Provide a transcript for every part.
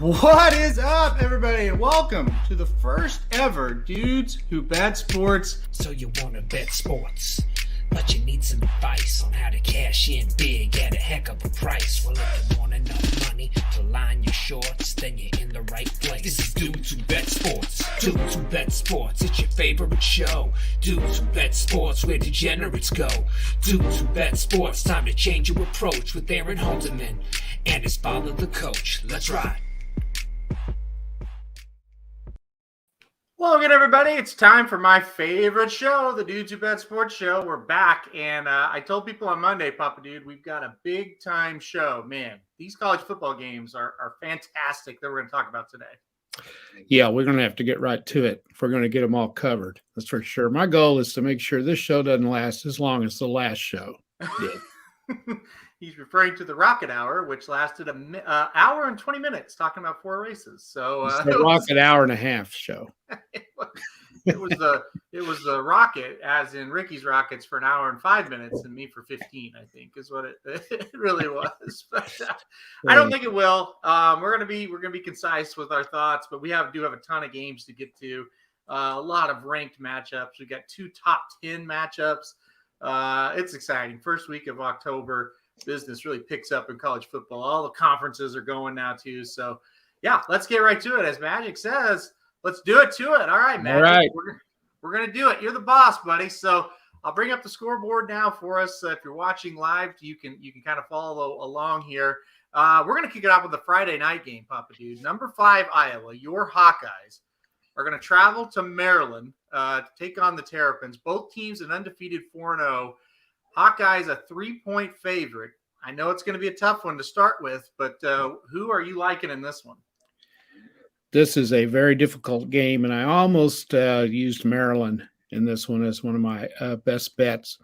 What is up, everybody, and welcome to the first ever Dudes Who Bet Sports. So you want to bet sports, but you need some advice on how to cash in big at a heck of a price. Well, if you want enough money to line your shorts, then you're in the right place. This is Dudes Who Bet Sports. Dudes Who Bet Sports, it's your favorite show. Dudes Who Bet Sports, where degenerates go. Dudes Who Bet Sports, time to change your approach with Aaron Halterman and his father, the coach. Let's ride. Hello again, everybody. It's time for my favorite show, the Dudes Who Bet Sports show. We're back, and I told people on Monday, Papa Dude, we've got a big-time show. Man, these college football games are fantastic that we're going to talk about today. Yeah, we're going to have to get right to it if we're going to get them all covered. That's for sure. My goal is to make sure this show doesn't last as long as the last show did. He's referring to the Rocket Hour, which lasted an hour and 20 minutes, talking about 4 races. So it's the Rocket Hour and a half show. it was the Rocket, as in Ricky's Rockets, for an hour and 5 minutes, and me for 15. I think is what it really was. But I don't think it will. We're gonna be concise with our thoughts, but we do have a ton of games to get to. A lot of ranked matchups. We got 2 top 10 matchups. It's exciting. First week of October. Business really picks up in college football. All the conferences are going now too. So yeah, let's get right to it. As Magic says, let's do it to it. All right, Magic. All right. We're going to do it. You're the boss, buddy. So I'll bring up the scoreboard now for us. If you're watching live, you can kind of follow along here. We're going to kick it off with the Friday night game, Papa Dude. Number 5, Iowa, your Hawkeyes, are going to travel to Maryland to take on the Terrapins. Both teams an undefeated 4-0. Hawkeyes a 3-point favorite. I know it's going to be a tough one to start with, but who are you liking in this one? This is a very difficult game, and I almost used Maryland in this one as one of my best bets.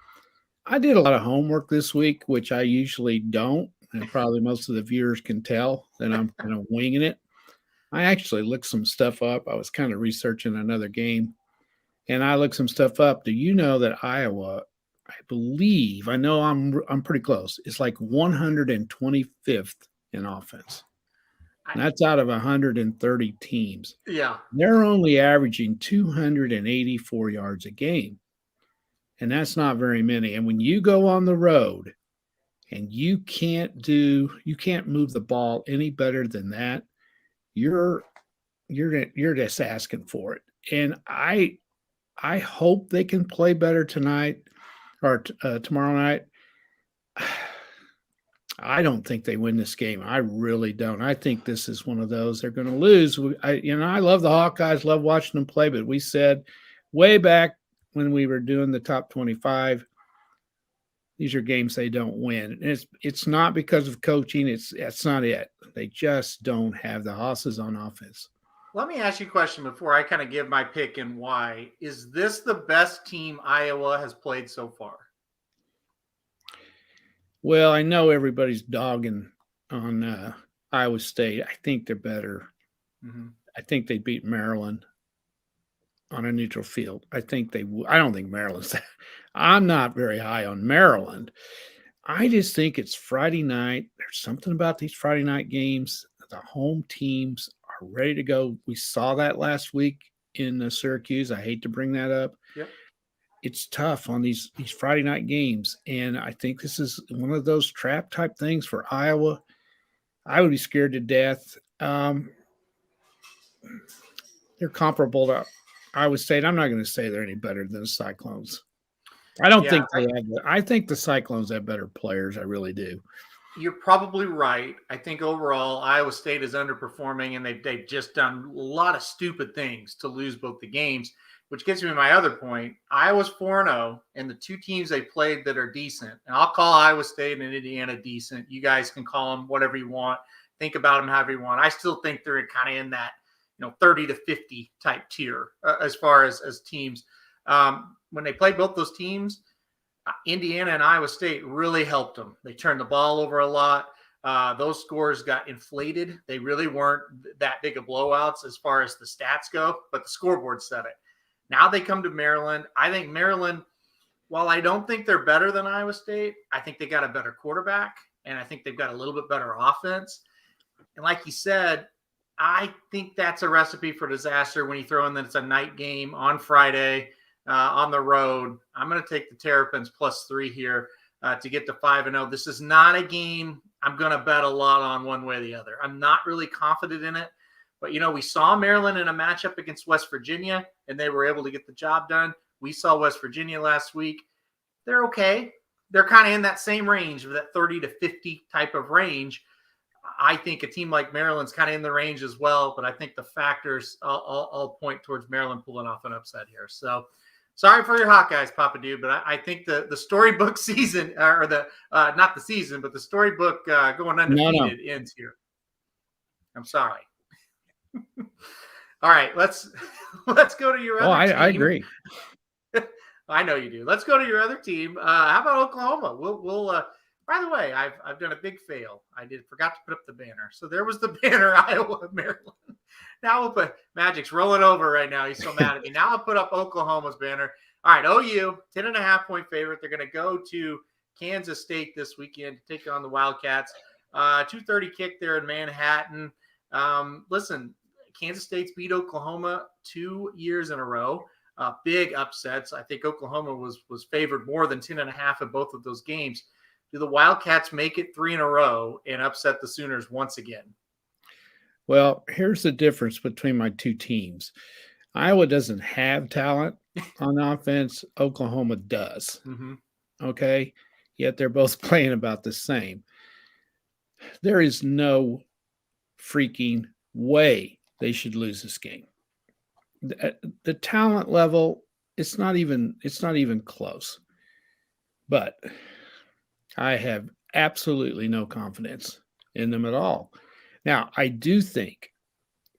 I did a lot of homework this week, which I usually don't, and probably most of the viewers can tell that I'm kind of winging it. I actually looked some stuff up. I was kind of researching another game, and I looked some stuff up. Do you know that Iowa, I know I'm pretty close, it's like 125th in offense. And that's out of 130 teams. Yeah. They're only averaging 284 yards a game. And that's not very many. And when you go on the road and you can't move the ball any better than that, you're just asking for it. And I hope they can play better tonight or tomorrow night. I don't think they win this game. I really don't. I think this is one of those they're going to lose. I love the Hawkeyes, love watching them play, but we said way back when we were doing the top 25, these are games they don't win. And it's not because of coaching. That's not it. They just don't have the hosses on offense. Let me ask you a question before I kind of give my pick and why. Is this the best team Iowa has played so far? Well, I know everybody's dogging on Iowa State. I think they're better. Mm-hmm. I think they beat Maryland on a neutral field. I don't think Maryland's – I'm not very high on Maryland. I just think it's Friday night. There's something about these Friday night games. The home teams are ready to go. We saw that last week in Syracuse. I hate to bring that up. Yep. It's tough on these Friday night games, and I think this is one of those trap type things for Iowa. I would be scared to death. They're comparable to Iowa State. I'm not going to say they're any better than the Cyclones. I don't think they have. I think the Cyclones have better players. I really do. You're probably right. I think overall Iowa State is underperforming, and they've just done a lot of stupid things to lose both the games, which gets me to my other point. Iowa's 4-0, and the 2 teams they played that are decent, and I'll call Iowa State and Indiana decent. You guys can call them whatever you want. Think about them however you want. I still think they're kind of in that 30 to 50 type tier as far as teams. When they played both those teams, Indiana and Iowa State really helped them. They turned the ball over a lot. Those scores got inflated. They really weren't that big of blowouts as far as the stats go, but the scoreboard said it. Now they come to Maryland. I think Maryland, while I don't think they're better than Iowa State, I think they got a better quarterback, and I think they've got a little bit better offense. And like you said, I think that's a recipe for disaster when you throw in that it's a night game on Friday on the road. I'm going to take the Terrapins +3 here to get to 5-0. This is not a game I'm going to bet a lot on one way or the other. I'm not really confident in it. But, we saw Maryland in a matchup against West Virginia, and they were able to get the job done. We saw West Virginia last week. They're okay. They're kind of in that same range, of that 30 to 50 type of range. I think a team like Maryland's kind of in the range as well, but I think the factors all point towards Maryland pulling off an upset here. So, sorry for your Hawkeyes, Papa Dude, but I think the storybook season, or the not the season, but the storybook going undefeated ends here. I'm sorry. All right, let's go to your other team. I agree. I know you do. Let's go to your other team. How about Oklahoma? We'll by the way, I've done a big fail. I forgot to put up the banner. So there was the banner, Iowa, Maryland. Now we'll put Magic's rolling over right now. He's so mad at me. Now I'll put up Oklahoma's banner. All right, OU, 10.5-point favorite. They're going to go to Kansas State this weekend to take on the Wildcats. 2:30 kick there in Manhattan. Listen, Kansas State's beat Oklahoma 2 years in a row. Big upsets. I think Oklahoma was favored more than 10.5 in both of those games. Do the Wildcats make it 3 in a row and upset the Sooners once again? Well, here's the difference between my two teams. Iowa doesn't have talent on offense. Oklahoma does. Mm-hmm. Okay? Yet they're both playing about the same. There is no freaking way they should lose this game. The talent level, it's not even close. But I have absolutely no confidence in them at all. Now, I do think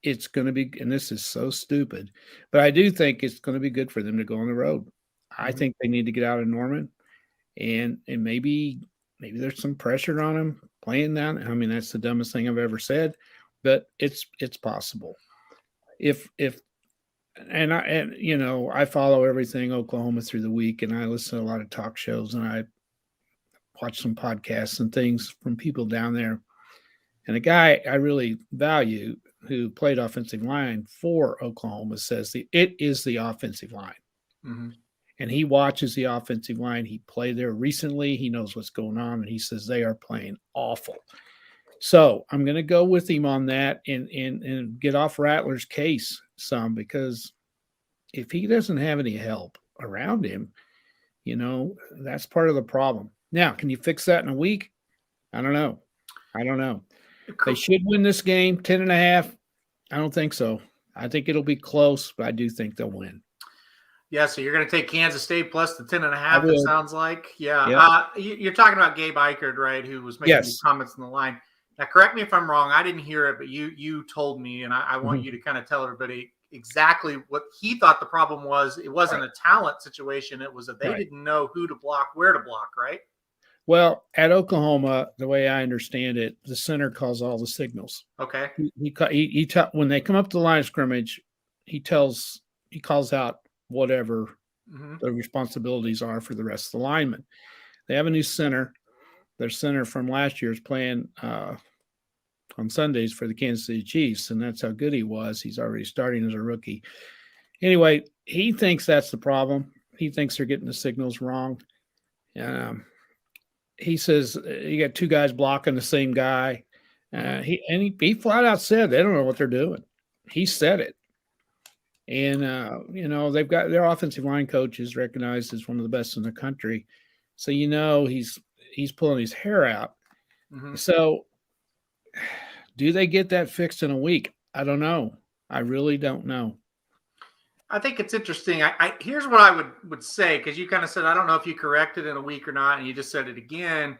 it's going to be, and this is so stupid, but I do think it's going to be good for them to go on the road. Mm-hmm. I think they need to get out of Norman, and maybe there's some pressure on them playing that. I mean, that's the dumbest thing I've ever said, but it's possible. I follow everything Oklahoma through the week, and I listen to a lot of talk shows, and I watch some podcasts and things from people down there. And a guy I really value who played offensive line for Oklahoma says it is the offensive line. Mm-hmm. And he watches the offensive line. He played there recently. He knows what's going on, and he says they are playing awful. So I'm going to go with him on that and get off Rattler's case some, because if he doesn't have any help around him, that's part of the problem. Now, can you fix that in a week? I don't know. They should win this game, 10.5. I don't think so. I think it'll be close, but I do think they'll win. Yeah, so you're going to take Kansas State plus the 10.5, it sounds like. Yeah. Yep. You're talking about Gabe Eichert, right, who was making these comments in the line. Now, correct me if I'm wrong. I didn't hear it, but you told me, and I want you to kind of tell everybody exactly what he thought the problem was. It wasn't a talent situation. It was that they didn't know who to block, where to block, right? Well, at Oklahoma, the way I understand it, the center calls all the signals. Okay. He when they come up to the line of scrimmage, he calls out whatever the responsibilities are for the rest of the linemen. They have a new center. Their center from last year is playing on Sundays for the Kansas City Chiefs, and that's how good he was. He's already starting as a rookie. Anyway, he thinks that's the problem. He thinks they're getting the signals wrong. He says you got two guys blocking the same guy. He flat out said they don't know what they're doing. He said it. And, they've got their offensive line coach is recognized as one of the best in the country. So, he's pulling his hair out. Mm-hmm. So do they get that fixed in a week? I don't know. I really don't know. I think it's interesting. Here's what I would say, because you kind of said, I don't know if you corrected in a week or not, and you just said it again.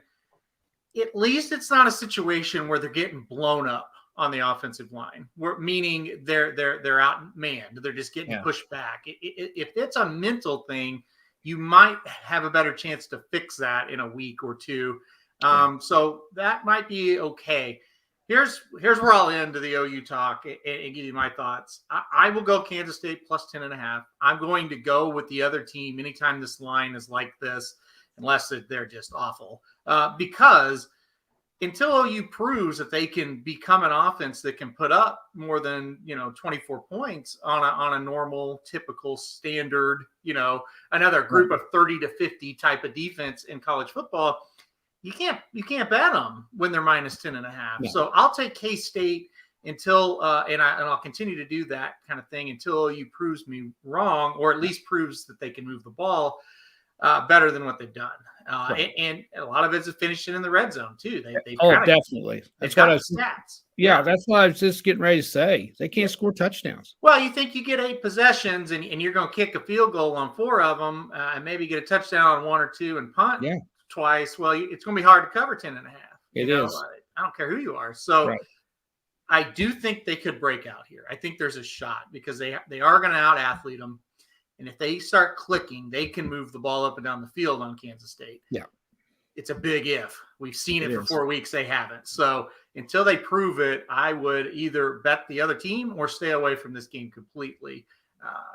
At least it's not a situation where they're getting blown up on the offensive line, meaning they're outmanned. They're just getting pushed back. If it's a mental thing, you might have a better chance to fix that in a week or two. So that might be okay. Here's where I'll end the OU talk and give you my thoughts. I will go Kansas State plus 10.5. I'm going to go with the other team anytime this line is like this, unless they're just awful. Because until OU proves that they can become an offense that can put up more than 24 points on a normal, typical, standard, another group of 30 to 50 type of defense in college football, you can't bet them when they're minus 10.5. No. So I'll take K-State until and I'll continue to do that kind of thing until OU proves me wrong, or at least proves that they can move the ball better than what they've done. Right. And a lot of it's finishing in the red zone too. Definitely. That's what I was stats. Yeah, that's what I was just getting ready to say. They can't score touchdowns. Well, you think you get 8 possessions and you're going to kick a field goal on 4 of them and maybe get a touchdown on 1 or 2 and punt twice. Well, it's going to be hard to cover 10.5. It is. I don't care who you are. So right. I do think they could break out here. I think there's a shot because they are going to out-athlete them. And if they start clicking, they can move the ball up and down the field on Kansas State. Yeah. It's a big if. We've seen it for 4 weeks. They haven't. So until they prove it, I would either bet the other team or stay away from this game completely.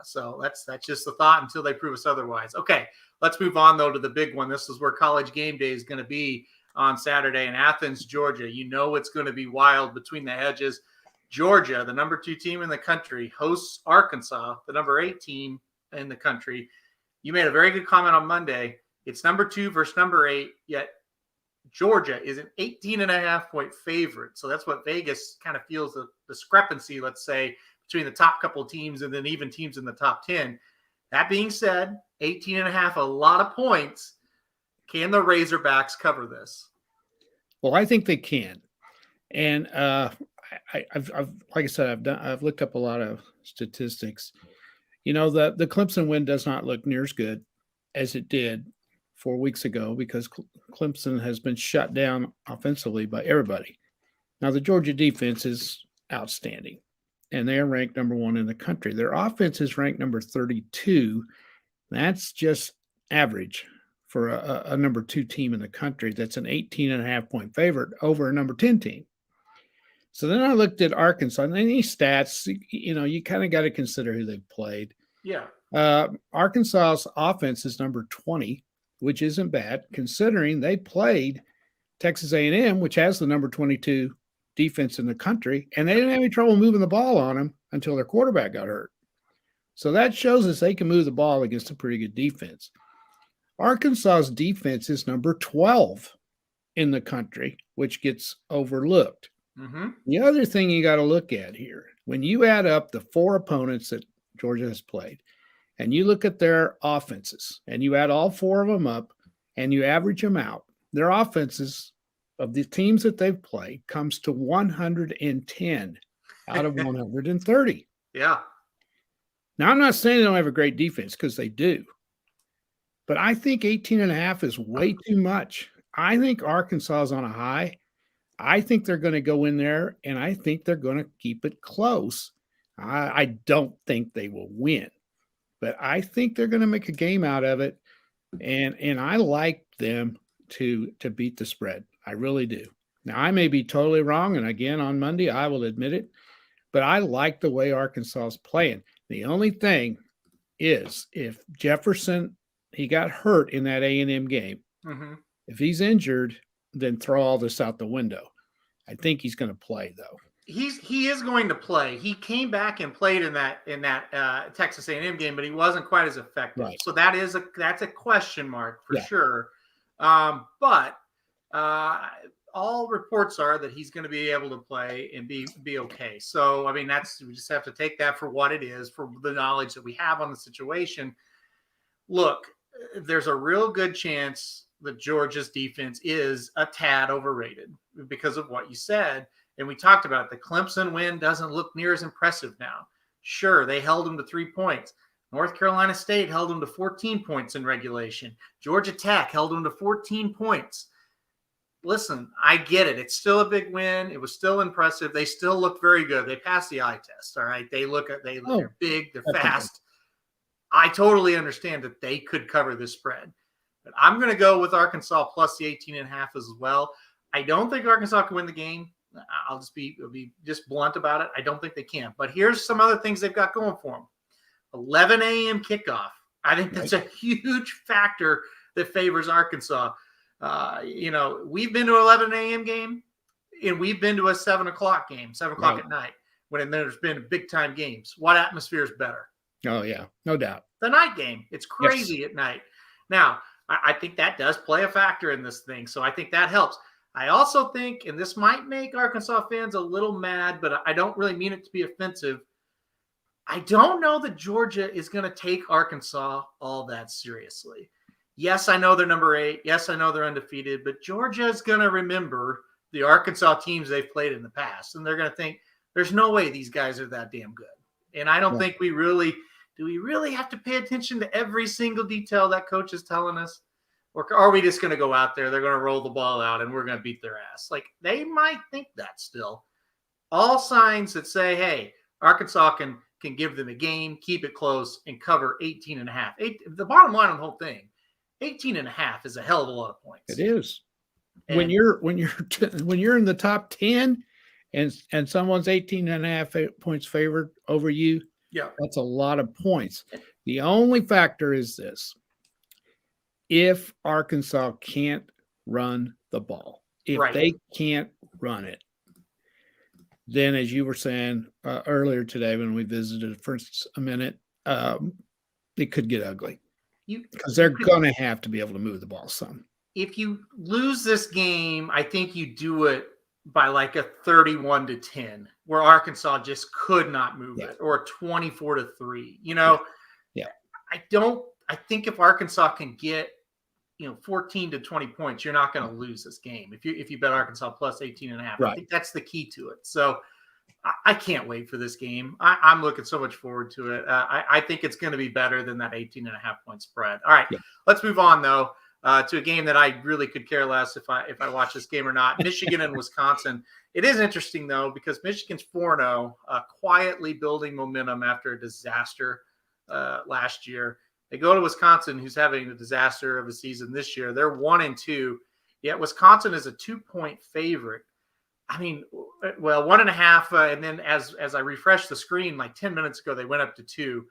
So that's just the thought until they prove us otherwise. Okay, let's move on, though, to the big one. This is where College Game Day is going to be on Saturday in Athens, Georgia. It's going to be wild between the hedges. Georgia, the number 2 team in the country, hosts Arkansas, the number 8 team in the country. You made a very good comment on Monday. It's number 2 versus number 8, yet Georgia is an 18.5 point favorite. So that's what Vegas kind of feels the discrepancy, let's say, between the top couple of teams and then even teams in the top 10. That being said, 18.5, a lot of points. Can the Razorbacks cover this? Well, I think they can. And I've like I said, I've looked up a lot of statistics. The Clemson win does not look near as good as it did 4 weeks ago because Clemson has been shut down offensively by everybody. Now, the Georgia defense is outstanding, and they are ranked number 1 in the country. Their offense is ranked number 32. That's just average for a number 2 team in the country. That's an 18.5 point favorite over a number 10 team. So then I looked at Arkansas, and these stats, you kind of got to consider who they've played. Yeah. Arkansas's offense is number 20, which isn't bad, considering they played Texas A&M, which has the number 22 defense in the country, and they didn't have any trouble moving the ball on them until their quarterback got hurt. So that shows us they can move the ball against a pretty good defense. Arkansas's defense is number 12 in the country, which gets overlooked. Mm-hmm. The other thing you got to look at here, when you add up the 4 opponents that Georgia has played, and you look at their offenses, and you add all 4 of them up, and you average them out, their offenses of the teams that they've played comes to 110 out of 130. Yeah. Now, I'm not saying they don't have a great defense because they do, but I think 18.5 is way too much. I think Arkansas is on a high. I think they're going to go in there, and I think they're going to keep it close. I don't think they will win, but I think they're going to make a game out of it, and I like them to beat the spread. I really do. Now, I may be totally wrong, and again, on Monday, I will admit it, but I like the way Arkansas is playing. The only thing is if Jefferson, he got hurt in that A&M game. Mm-hmm. If he's injured, then throw all this out the window. I think he's going to play, though. He is going to play. He came back and played in that Texas A&M game, but he wasn't quite as effective. Right. So that's a question mark for sure. But all reports are that he's going to be able to play and be okay. So I mean, we just have to take that for what it is, for the knowledge that we have on the situation. Look, there's a real good chance that Georgia's defense is a tad overrated because of what you said. And we talked about it. The Clemson win doesn't look near as impressive now. Sure, they held them to 3 points. North Carolina State held them to 14 points in regulation. Georgia Tech held them to 14 points. Listen, I get it. It's still a big win. It was still impressive. They still look very good. They passed the eye test. All right. They're big. They're fast. I totally understand that they could cover this spread. But I'm going to go with Arkansas plus the 18.5 as well. I don't think Arkansas can win the game. I'll just be blunt about it. I don't think they can. But here's some other things they've got going for them. 11 a.m. kickoff. I think that's a huge factor that favors Arkansas. We've been to an 11 a.m. game, and we've been to a 7 o'clock game, 7 o'clock at night, when there's been big time games. What atmosphere is better? Oh, yeah, no doubt. The night game. It's crazy at night. Now, I think that does play a factor in this thing, so I think that helps. I also think, and this might make Arkansas fans a little mad, but I don't really mean it to be offensive, I don't know that Georgia is going to take Arkansas all that seriously. Yes, I know they're number 8. Yes, I know they're undefeated, but Georgia is going to remember the Arkansas teams they've played in the past, and they're going to think, there's no way these guys are that damn good. And I don't think we really have to pay attention to every single detail that coach is telling us? Or are we just going to go out there, they're going to roll the ball out, and we're going to beat their ass? Like, they might think that still. All signs that say, hey, Arkansas can give them a game, keep it close, and cover 18.5. The bottom line on the whole thing, 18.5 is a hell of a lot of points. It is. And when you're in the top 10 and someone's 18.5 points favored over you, that's a lot of points. The only factor is this. If Arkansas can't run the ball, if they can't run it, then as you were saying earlier today when we visited for a minute, it could get ugly because they're going to have to be able to move the ball some. If you lose this game, I think you do it by like a 31-10, where Arkansas just could not move it, or a 24-3. I think if Arkansas can get 14 to 20 points, you're not going to lose this game. If you bet Arkansas plus 18.5, I think that's the key to it. So I can't wait for this game. I'm looking so much forward to it. I think it's going to be better than that 18.5 point spread. All right, let's move on though to a game that I really could care less if I watch this game or not. Michigan and Wisconsin. It is interesting though because Michigan's 4-0, quietly building momentum after a disaster last year. They go to Wisconsin, who's having a disaster of a season this year. They're 1-2, yet Wisconsin is a 2-point favorite. I mean, well, 1.5, and then as I refreshed the screen like 10 minutes ago, they went up to 2.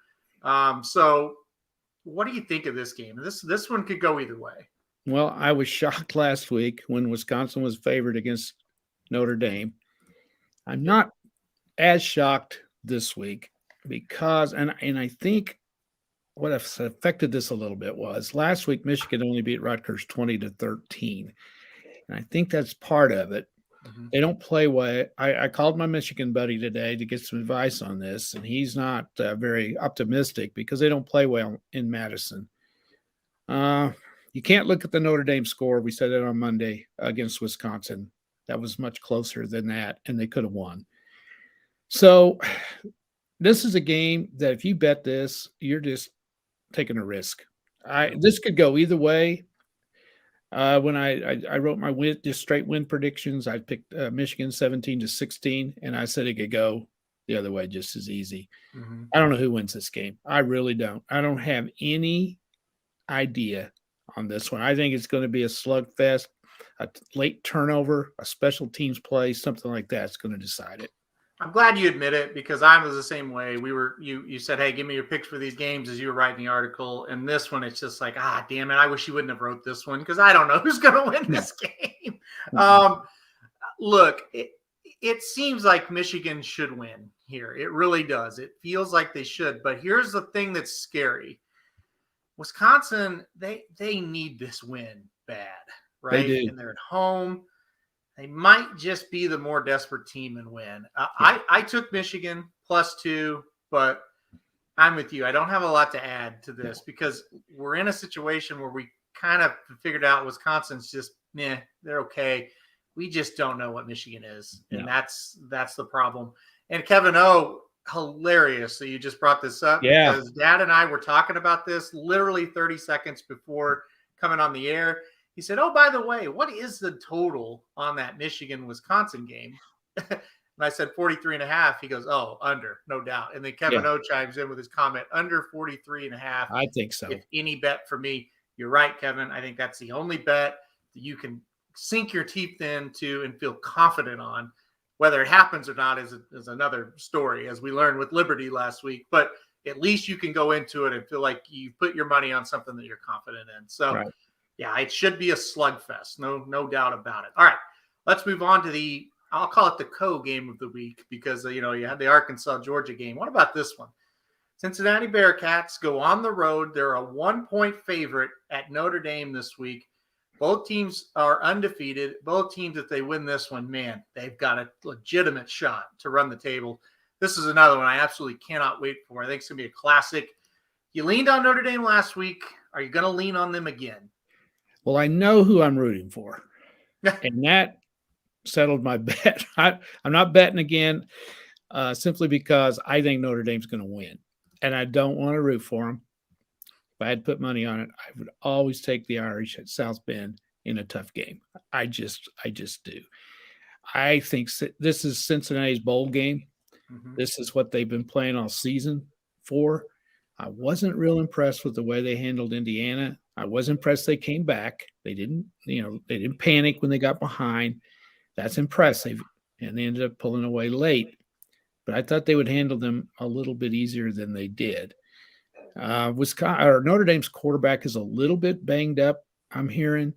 So what do you think of this game? This one could go either way. Well, I was shocked last week when Wisconsin was favored against Notre Dame. I'm not as shocked this week because, and I think what affected this a little bit was last week Michigan only beat Rutgers 20-13, and I think that's part of it. Mm-hmm. They don't play well. I called my Michigan buddy today to get some advice on this, and he's not very optimistic because they don't play well in Madison. You can't look at the Notre Dame score. We said it on Monday against Wisconsin. That was much closer than that, and they could have won. So this is a game that if you bet this, you're just taking a risk. This could go either way. When I wrote my just straight win predictions, I picked Michigan 17-16, and I said it could go the other way just as easy. Mm-hmm. I don't know who wins this game. I really don't. I don't have any idea on this one. I think it's going to be a slugfest, a late turnover, a special teams play, something like that's going to decide it. I'm glad you admit it because I was the same way. You said, hey, give me your picks for these games as you were writing the article. And this one, it's just like, damn it. I wish you wouldn't have wrote this one because I don't know who's going to win this game. Look, it seems like Michigan should win here. It really does. It feels like they should. But here's the thing that's scary. Wisconsin, they need this win bad, right? They do. And they're at home. They might just be the more desperate team and win. I took Michigan +2, but I'm with you. I don't have a lot to add to this because we're in a situation where we kind of figured out Wisconsin's just, they're okay. We just don't know what Michigan is, and that's the problem. And Kevin O, hilarious. So you just brought this up because Dad and I were talking about this literally 30 seconds before coming on the air. He said, oh, by the way, what is the total on that Michigan-Wisconsin game? And I said 43.5. He goes, oh, under, no doubt. And then Kevin O chimes in with his comment, under 43.5. I think so. If any bet for me, you're right, Kevin. I think that's the only bet that you can sink your teeth into and feel confident on. Whether it happens or not is another story, as we learned with Liberty last week. But at least you can go into it and feel like you put your money on something that you're confident in. So, Yeah, it should be a slugfest. No doubt about it. All right, let's move on to I'll call it the co-game of the week because, you had the Arkansas-Georgia game. What about this one? Cincinnati Bearcats go on the road. They're a 1-point favorite at Notre Dame this week. Both teams are undefeated. Both teams, if they win this one, man, they've got a legitimate shot to run the table. This is another one I absolutely cannot wait for. I think it's going to be a classic. You leaned on Notre Dame last week. Are you going to lean on them again? Well, I know who I'm rooting for, and that settled my bet. I'm not betting again simply because I think Notre Dame's going to win, and I don't want to root for them. If I had to put money on it, I would always take the Irish at South Bend in a tough game. I just do. I think this is Cincinnati's bowl game. Mm-hmm. This is what they've been playing all season for. I wasn't real impressed with the way they handled Indiana. I was impressed they came back. They didn't panic when they got behind. That's impressive. And they ended up pulling away late. But I thought they would handle them a little bit easier than they did. Notre Dame's quarterback is a little bit banged up, I'm hearing.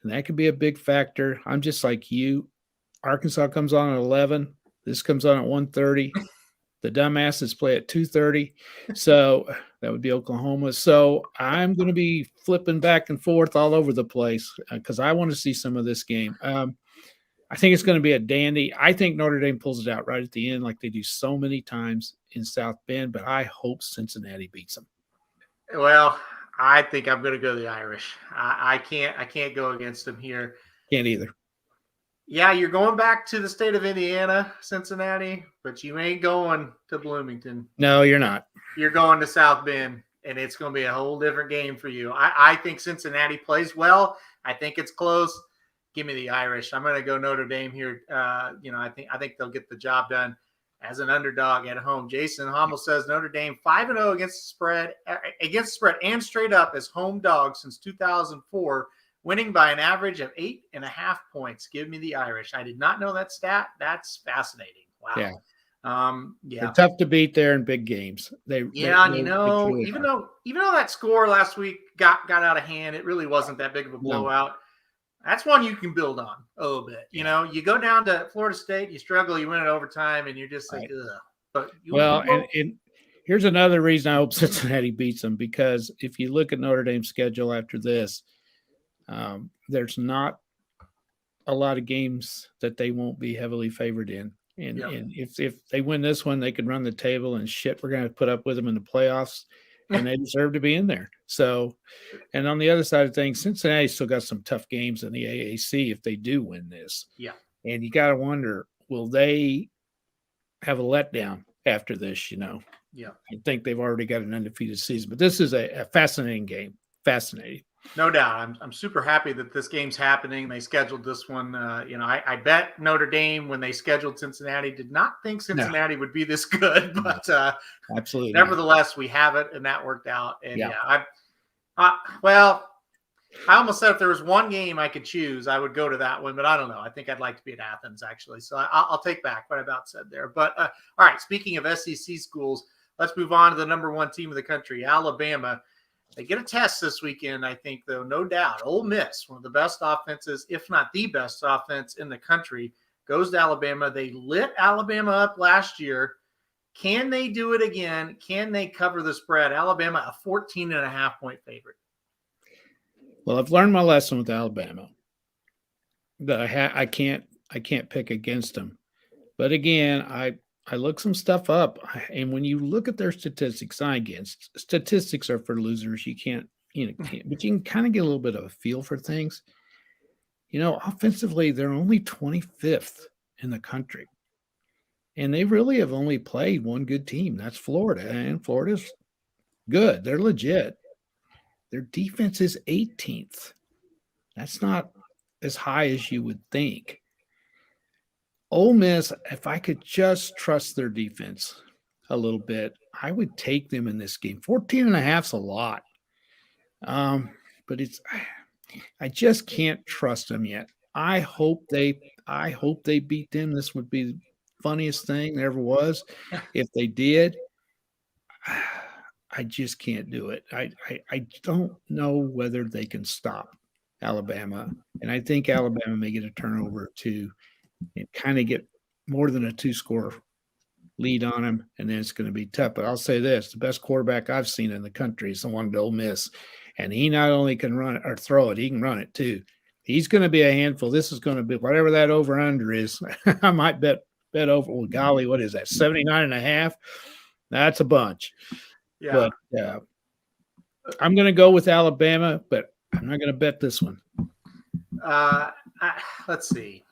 And that could be a big factor. I'm just like you. Arkansas comes on at 11. This comes on at 1:30. The dumbasses play at 2:30. So that would be Oklahoma. So I'm going to be flipping back and forth all over the place because I want to see some of this game. I think it's going to be a dandy. I think Notre Dame pulls it out right at the end like they do so many times in South Bend, but I hope Cincinnati beats them. Well, I think I'm going to go the Irish. I can't go against them here. Can't either. Yeah, you're going back to the state of Indiana, Cincinnati, but you ain't going to Bloomington. No, you're not. You're going to South Bend, and it's going to be a whole different game for you. I think Cincinnati plays well. I think it's close. Give me the Irish. I'm going to go Notre Dame here. I think they'll get the job done as an underdog at home. Jason Hommel says Notre Dame 5-0 against the spread and straight up as home dog since 2004. Winning by an average of 8.5 points. Give me the Irish. I did not know that stat. That's fascinating. Wow. Yeah. They're tough to beat there in big games. Even though that score last week got out of hand, it really wasn't that big of a blowout. That's one you can build on a little bit. You go down to Florida State, you struggle, you win it overtime, and you're just like, ugh. But and here's another reason I hope Cincinnati beats them, because if you look at Notre Dame's schedule after this, there's not a lot of games that they won't be heavily favored in. And if they win this one, they could run the table and we're going to put up with them in the playoffs, and they deserve to be in there. So, and on the other side of things, Cincinnati still got some tough games in the AAC if they do win this. Yeah. And you got to wonder, will they have a letdown after this? Yeah. I think they've already got an undefeated season, but this is a fascinating game. Fascinating. No doubt. I'm super happy that this game's happening. They scheduled this one. I bet Notre Dame when they scheduled Cincinnati did not think Cincinnati would be this good, but absolutely. Nevertheless, we have it, and that worked out. And I almost said if there was one game I could choose, I would go to that one, but I don't know. I think I'd like to be at Athens actually, so I'll take back what I about said there. But all right, speaking of SEC schools, let's move on to the number one team of the country, Alabama. They get a test this weekend, I think, though, no doubt. Ole Miss, one of the best offenses, if not the best offense in the country, goes to Alabama. They lit Alabama up last year. Can they do it again? Can they cover the spread? Alabama, a 14.5-point favorite. Well, I've learned my lesson with Alabama that I can't pick against them. But again, I looked some stuff up, and when you look at their statistics, statistics are for losers. You can't, but you can kind of get a little bit of a feel for things. Offensively, they're only 25th in the country, and they really have only played one good team. That's Florida, and Florida's good. They're legit. Their defense is 18th. That's not as high as you would think. Ole Miss, if I could just trust their defense a little bit, I would take them in this game. 14.5 is a lot. But I just can't trust them yet. I hope they beat them. This would be the funniest thing there ever was. If they did, I just can't do it. I don't know whether they can stop Alabama, and I think Alabama may get a turnover or two and kind of get more than a 2-score lead on them, and then it's going to be tough. But I'll say this: the best quarterback I've seen in the country is the one at Ole Miss, and he not only can run it or throw it, he can run it too. He's going to be a handful. This is going to be whatever that over under is. I might bet over. Well, golly, what is that? 79.5. That's a bunch. Yeah. But I'm going to go with Alabama, but I'm not going to bet this one. Let's see.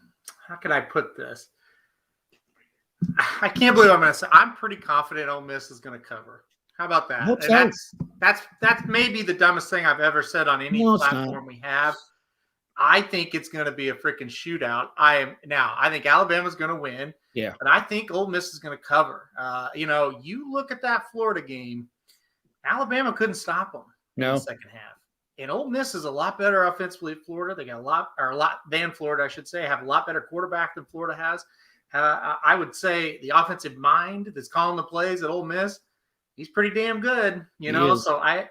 How can I put this? I can't believe I'm going to say. I'm pretty confident Ole Miss is going to cover. How about that? And that's maybe the dumbest thing I've ever said on any platform we have. I think it's going to be a freaking shootout. I think Alabama's going to win. Yeah. But I think Ole Miss is going to cover. You look at that Florida game, Alabama couldn't stop them in the second half. And Ole Miss is a lot better offensively than Florida. They got a lot than Florida, I should say, have a lot better quarterback than Florida has. I would say the offensive mind that's calling the plays at Ole Miss, he's pretty damn good, So I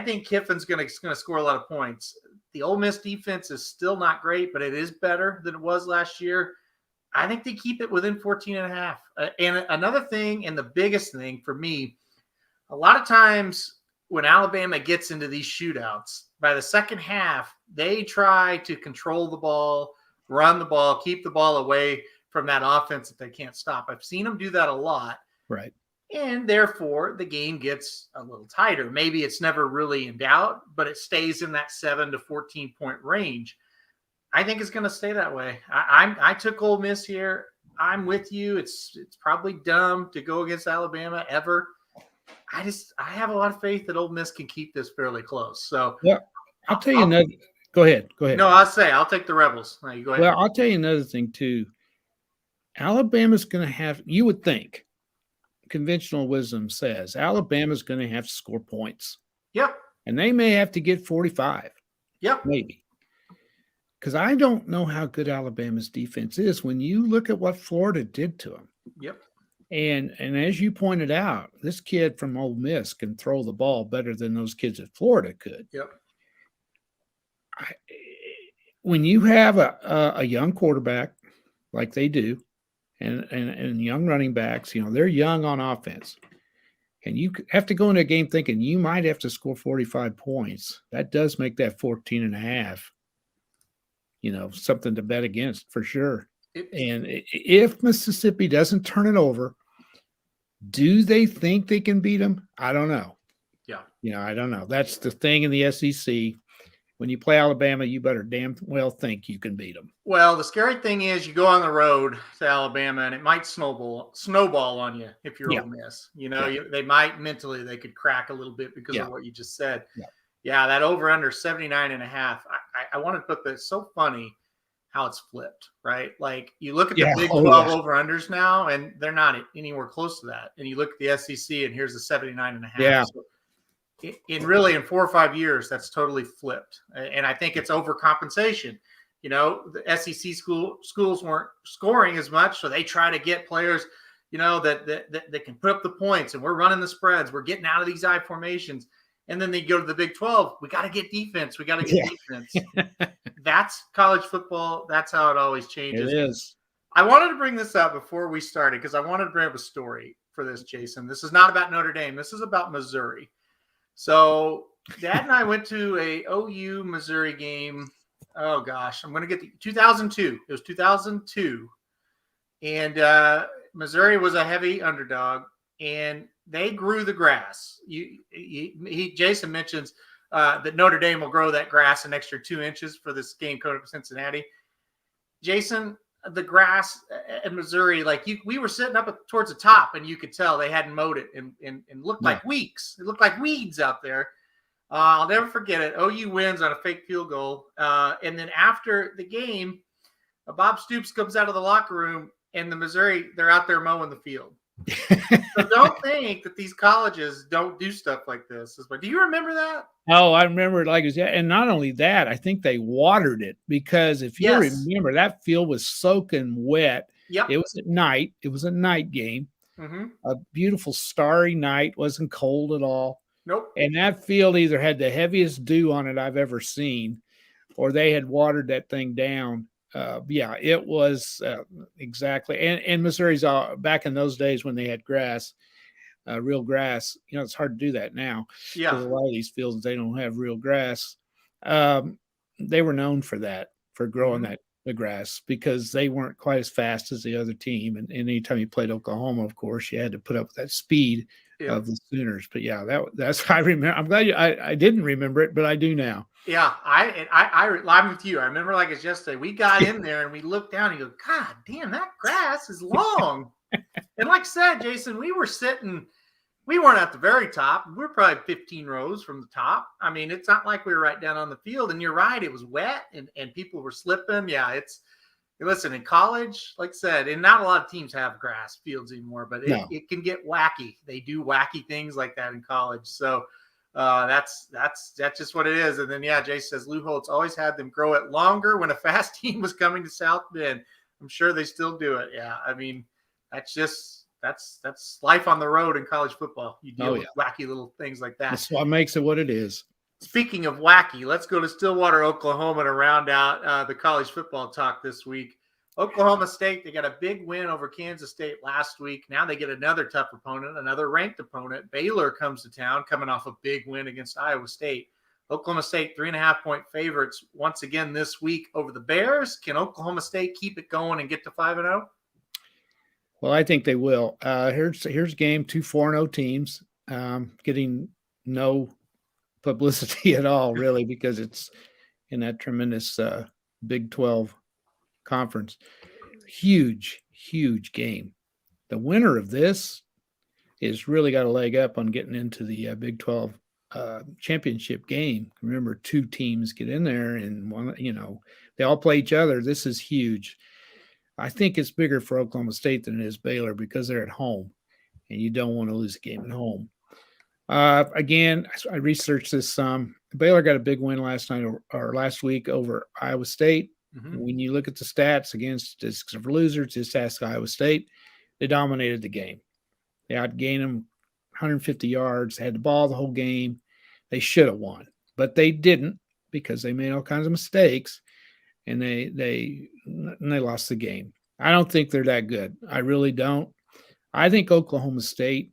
think Kiffin's going to score a lot of points. The Ole Miss defense is still not great, but it is better than it was last year. I think they keep it within 14.5. And another thing, and the biggest thing for me, a lot of times when Alabama gets into these shootouts, by the second half, they try to control the ball, run the ball, keep the ball away from that offense that they can't stop. I've seen them do that a lot. Right. And therefore, the game gets a little tighter. Maybe it's never really in doubt, but it stays in that 7 to 14 point range. I think it's going to stay that way. I took Ole Miss here. I'm with you. It's probably dumb to go against Alabama ever. I have a lot of faith that Ole Miss can keep this fairly close. So yeah, I'll tell you another. Go ahead. No, I'll take the Rebels. No, you go ahead. Well, I'll tell you another thing too. Alabama's going to have. You would think. Conventional wisdom says Alabama's going to have to score points. Yep. And they may have to get 45. Yep. Maybe. Because I don't know how good Alabama's defense is when you look at what Florida did to them. Yep. And as you pointed out, this kid from Ole Miss can throw the ball better than those kids at Florida could. Yep. When you have a young quarterback like they do, and young running backs, they're young on offense. And you have to go into a game thinking you might have to score 45 points. That does make that 14.5, something to bet against for sure. And if Mississippi doesn't turn it over, do they think they can beat them? I don't know. Yeah. I don't know. That's the thing in the SEC. When you play Alabama, you better damn well think you can beat them. Well, the scary thing is you go on the road to Alabama and it might snowball on you if you're Ole Miss. They might mentally, they could crack a little bit because of what you just said. Yeah, that over under 79.5. I want to put this so funny how it's flipped, right? Like you look at the Big 12 over unders now and they're not anywhere close to that. And you look at the SEC and here's the 79.5. Yeah. So in 4 or 5 years, that's totally flipped. And I think it's overcompensation. The SEC schools weren't scoring as much, so they try to get players, that can put up the points, and we're running the spreads. We're getting out of these I formations. And then they go to the Big 12. We got to get defense. Defense. That's college football. That's how it always changes. It is. I wanted to bring this up before we started because I wanted to bring up a story for this, Jason. This is not about Notre Dame. This is about Missouri. So Dad and I went to a OU Missouri game. Oh gosh, I'm going to get 2002. It was 2002, and Missouri was a heavy underdog, and they grew the grass. Jason mentions that Notre Dame will grow that grass an extra 2 inches for this game coming up with Cincinnati. Jason, the grass in Missouri, we were sitting up towards the top, and you could tell they hadn't mowed it and looked like weeks. It looked like weeds out there. I'll never forget it. OU wins on a fake field goal. And then after the game, Bob Stoops comes out of the locker room, and the Missouri, they're out there mowing the field. So don't think that these colleges don't do stuff like this. Do you remember that? Oh, I remember it like it was, and not only that, I think they watered it because if you remember, that field was soaking wet. Yep. It was at night. It was a night game. Mm-hmm. A beautiful starry night. Wasn't cold at all. Nope. And that field either had the heaviest dew on it I've ever seen, or they had watered that thing down. Yeah, it was exactly. And Missouri's back in those days when they had grass, real grass. It's hard to do that now because Yeah. a lot of these fields they don't have real grass. Um, they were known for that, for growing Mhm. the grass because they weren't quite as fast as the other team. And anytime you played Oklahoma, of course, you had to put up with that speed Yep. of the Sooners. But yeah, that's I remember. I'm glad I didn't remember it, but I do now. Yeah, I'm with you. I remember like it's yesterday. We got in there and we looked down and you go, God damn, that grass is long. And like I said, Jason, we weren't at the very top. We were probably 15 rows from the top. I mean, it's not like we were right down on the field. And you're right, it was wet and people were slipping. Yeah, listen, in college, like I said, and not a lot of teams have grass fields anymore, but it can get wacky. They do wacky things like that in college. So that's just what it is. And then yeah, Jay says Lou Holtz always had them grow it longer when a fast team was coming to South Bend. I'm sure they still do it. Yeah, I mean that's life on the road in college football. You deal with wacky little things like that. That's what makes it what it is. Speaking of wacky, let's go to Stillwater, Oklahoma to round out the college football talk this week. Oklahoma State, they got a big win over Kansas State last week. Now they get another tough opponent, another ranked opponent. Baylor comes to town, coming off a big win against Iowa State. Oklahoma State, 3.5-point favorites once again this week over the Bears. Can Oklahoma State keep it going and get to 5-0? Well, I think they will. Here's game 2 4-0 teams getting no publicity at all, really, because it's in that tremendous Big 12 conference. Huge game. The winner of this is really got a leg up on getting into the Big 12 championship game. Remember, 2 teams get in there and one, they all play each other. This is huge. I think it's bigger for Oklahoma State than it is Baylor because they're at home and you don't want to lose a game at home. Again, I researched this some. Baylor got a big win last week over Iowa State. Mm-hmm. When you look at the stats against statistics for losers, just ask Iowa State. They dominated the game. They outgained them 150 yards, had the ball the whole game. They should have won, but they didn't because they made all kinds of mistakes, and they lost the game. I don't think they're that good. I really don't. I think Oklahoma State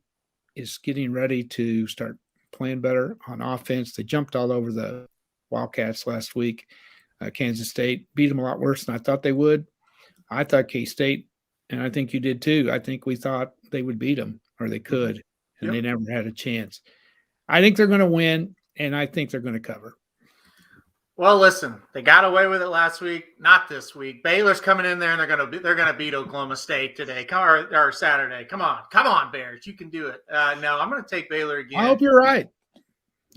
is getting ready to start playing better on offense. They jumped all over the Wildcats last week. Kansas State beat them a lot worse than I thought they would. I thought K-State, and I think you did too, I think we thought they would beat them, or they could, and they never had a chance. I think they're going to win, and I think they're going to cover. Well, listen, they got away with it last week, not this week. Baylor's coming in there, and they're going to beat Oklahoma State today or Saturday. Come on, Bears, you can do it. No, I'm going to take Baylor again. I hope you're right.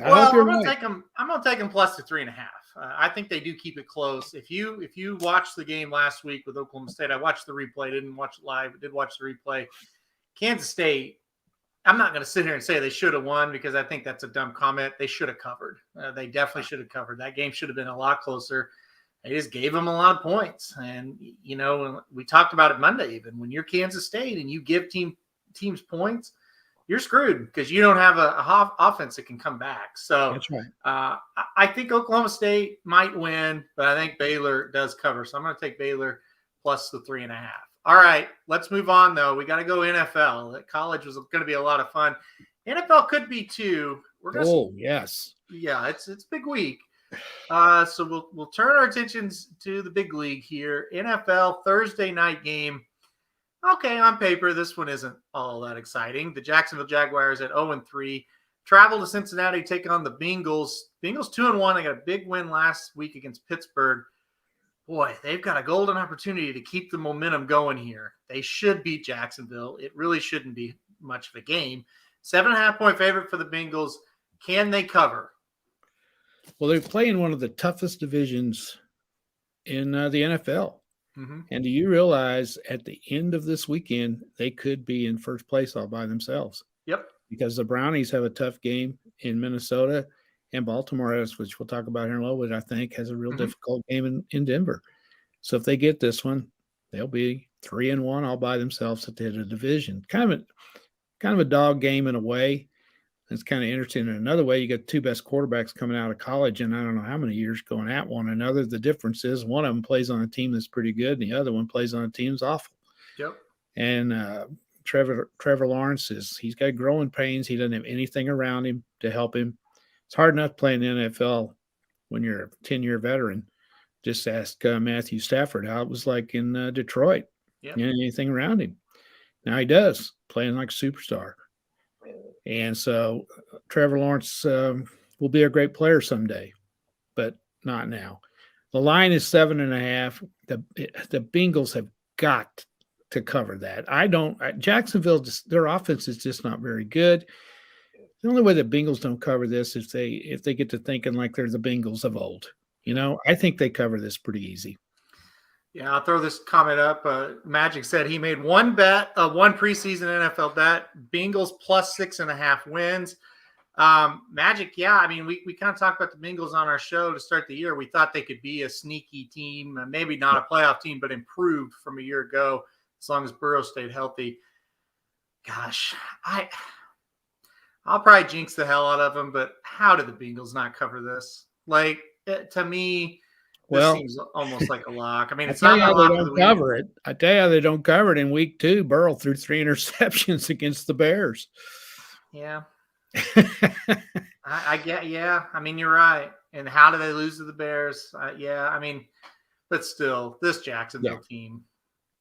I'm going to take them plus the 3.5. I think they do keep it close. If you watched the game last week with Oklahoma State, I watched the replay. Didn't watch it live, but did watch the replay. Kansas State, I'm not going to sit here and say they should have won because I think that's a dumb comment. They should have covered. They definitely should have covered. That game should have been a lot closer. They just gave them a lot of points. And, we talked about it Monday even. When you're Kansas State and you give teams points, you're screwed because you don't have a offense that can come back. So that's right. I think Oklahoma State might win, but I think Baylor does cover. So I'm going to take Baylor plus the 3.5. All right, let's move on, though. We got to go NFL. College was going to be a lot of fun. NFL could be too. Yes. Yeah, it's a big week. So we'll turn our attentions to the big league here. NFL Thursday night game. Okay, on paper, this one isn't all that exciting. The Jacksonville Jaguars at 0-3 travel to Cincinnati, take on the Bengals. Bengals 2-1. They got a big win last week against Pittsburgh. Boy, they've got a golden opportunity to keep the momentum going here. They should beat Jacksonville. It really shouldn't be much of a game. 7.5-point favorite for the Bengals. Can they cover? Well, they're playing one of the toughest divisions in the NFL. Mm-hmm. And do you realize at the end of this weekend, they could be in first place all by themselves? Yep. Because the Brownies have a tough game in Minnesota, and Baltimore, which we'll talk about here in a little bit, I think, has a real difficult game in Denver. So if they get this one, they'll be 3-1 all by themselves at the end of the division. Kind of a dog game in a way. It's kind of interesting. In another way, you got two best quarterbacks coming out of college, and I don't know how many years going at one another. The difference is one of them plays on a team that's pretty good, and the other one plays on a team that's awful. Yep. And Trevor Lawrence he's got growing pains. He doesn't have anything around him to help him. It's hard enough playing in the NFL when you're a 10-year veteran. Just ask Matthew Stafford how it was like in Detroit. Yep. Anything around him. Now he does, playing like a superstar. And so Trevor Lawrence will be a great player someday, but not now. The line is 7.5. The Bengals have got to cover that. Jacksonville, their offense is just not very good. The only way the Bengals don't cover this is if they get to thinking like they're the Bengals of old. I think they cover this pretty easy. Yeah, I'll throw this comment up. Magic said he made one preseason NFL bet, Bengals plus 6.5 wins. Magic, yeah, I mean, we kind of talked about the Bengals on our show to start the year. We thought they could be a sneaky team, maybe not a playoff team, but improved from a year ago as long as Burrow stayed healthy. Gosh, I'll probably jinx the hell out of them, but how did the Bengals not cover this? Like, to me, this seems almost like a lock. I mean, it's not a lock of the week. Cover it. I tell you how they don't cover it in week 2. Burrow threw 3 interceptions against the Bears. Yeah. I get, yeah. I mean, you're right. And how do they lose to the Bears? Yeah. I mean, but still, this Jacksonville team,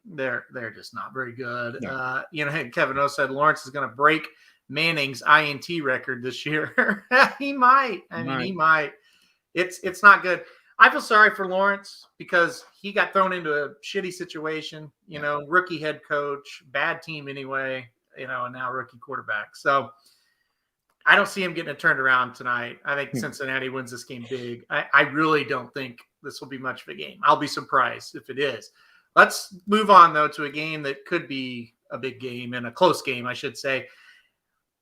they're just not very good. Yeah. Kevin O said Lawrence is going to break Manning's INT record this year. He might. He might. It's not good. I feel sorry for Lawrence because he got thrown into a shitty situation, rookie head coach, bad team anyway, and now rookie quarterback. So I don't see him getting it turned around tonight. I think Cincinnati wins this game big. I really don't think this will be much of a game. I'll be surprised if it is. Let's move on, though, to a game that could be a big game and a close game, I should say.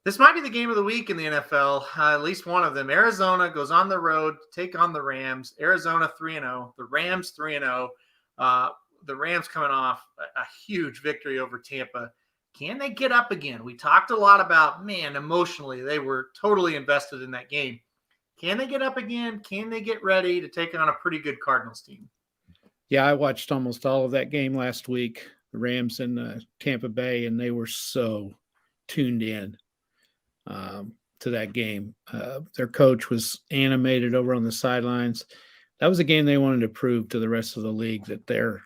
This might be the game of the week in the NFL, at least one of them. Arizona goes on the road to take on the Rams. Arizona 3-0, the Rams 3-0. The Rams coming off a huge victory over Tampa. Can they get up again? We talked a lot about, emotionally, they were totally invested in that game. Can they get up again? Can they get ready to take on a pretty good Cardinals team? Yeah, I watched almost all of that game last week, the Rams and Tampa Bay, and they were so tuned in to that game. Their coach was animated over on the sidelines. That was a game they wanted to prove to the rest of the league that they're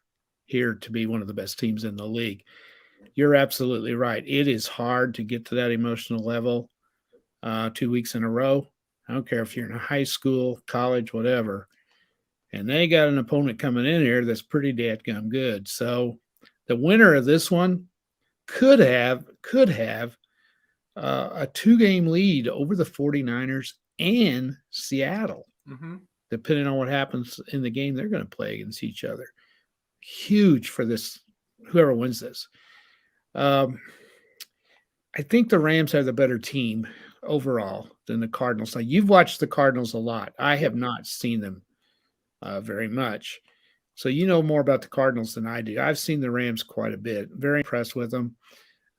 here to be one of the best teams in the league. You're absolutely right. It is hard to get to that emotional level 2 weeks in a row. I don't care if you're in high school, college, whatever. And they got an opponent coming in here that's pretty dadgum good. So the winner of this one could have a 2-game lead over the 49ers and Seattle. Mm-hmm. Depending on what happens in the game, they're going to play against each other. Huge for this, whoever wins this. I think the Rams are the better team overall than the Cardinals. Now, you've watched the Cardinals a lot. I have not seen them very much. So you know more about the Cardinals than I do. I've seen the Rams quite a bit. Very impressed with them.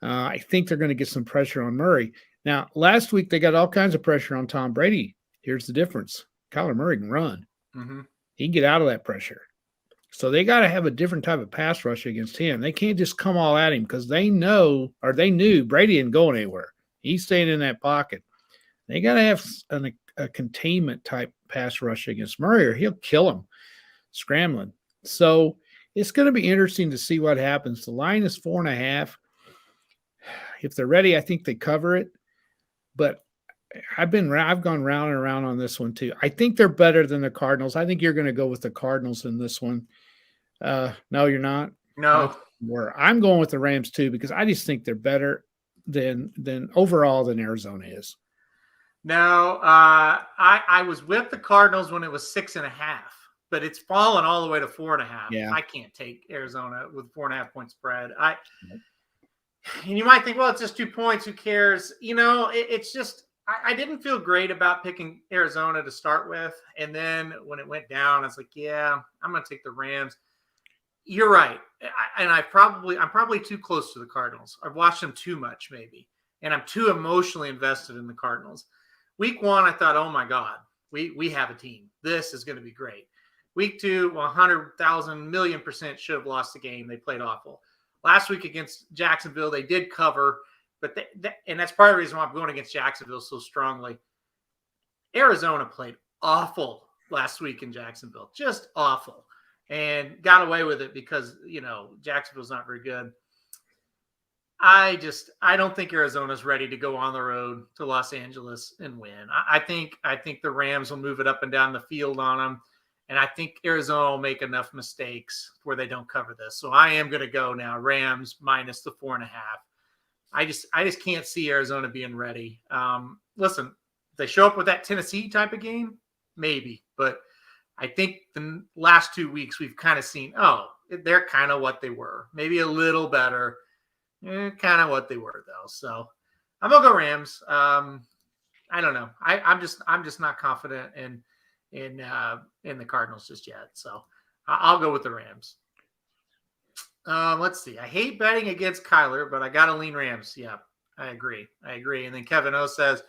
I think they're going to get some pressure on Murray. Now, last week they got all kinds of pressure on Tom Brady. Here's the difference. Kyler Murray can run. Mm-hmm. He can get out of that pressure. So they got to have a different type of pass rush against him. They can't just come all at him because they knew Brady ain't going anywhere. He's staying in that pocket. They got to have a containment type pass rush against Murray or he'll kill him scrambling. So it's going to be interesting to see what happens. The line is 4.5. If they're ready, I think they cover it. But I've gone round and around on this one too. I think they're better than the Cardinals. I think you're going to go with the Cardinals in this one. No, you're not. No. I'm going with the Rams too because I just think they're better than overall than Arizona is. No, I was with the Cardinals when it was 6.5, but it's fallen all the way to 4.5. Yeah. I can't take Arizona with 4.5 point spread. And you might think, well, it's just 2 points. Who cares? It's just I didn't feel great about picking Arizona to start with, and then when it went down, I was like, yeah, I'm going to take the Rams. You're right, I'm probably too close to the Cardinals. I've watched them too much, maybe. and I'm too emotionally invested in the Cardinals. Week 1, I thought, oh my God, we have a team. This is going to be great. Week 2, 100,000 million% should have lost the game. They played awful. Last week against Jacksonville, they did cover, but and that's part of the reason why I'm going against Jacksonville so strongly. Arizona played awful last week in Jacksonville, just awful, and got away with it because, Jacksonville's not very good. I don't think Arizona's ready to go on the road to Los Angeles and win. I think the Rams will move it up and down the field on them, and I think Arizona will make enough mistakes where they don't cover this. So I am going to go now Rams minus the 4.5. I just can't see Arizona being ready. Listen, if they show up with that Tennessee type of game, maybe, but I think the last 2 weeks we've kind of seen, they're kind of what they were, maybe a little better. Kind of what they were though. So I'm gonna go Rams. I don't know. I'm just not confident in the Cardinals just yet. So I'll go with the Rams. Let's see. I hate betting against Kyler, but I gotta lean Rams. Yeah, I agree. And then Kevin O says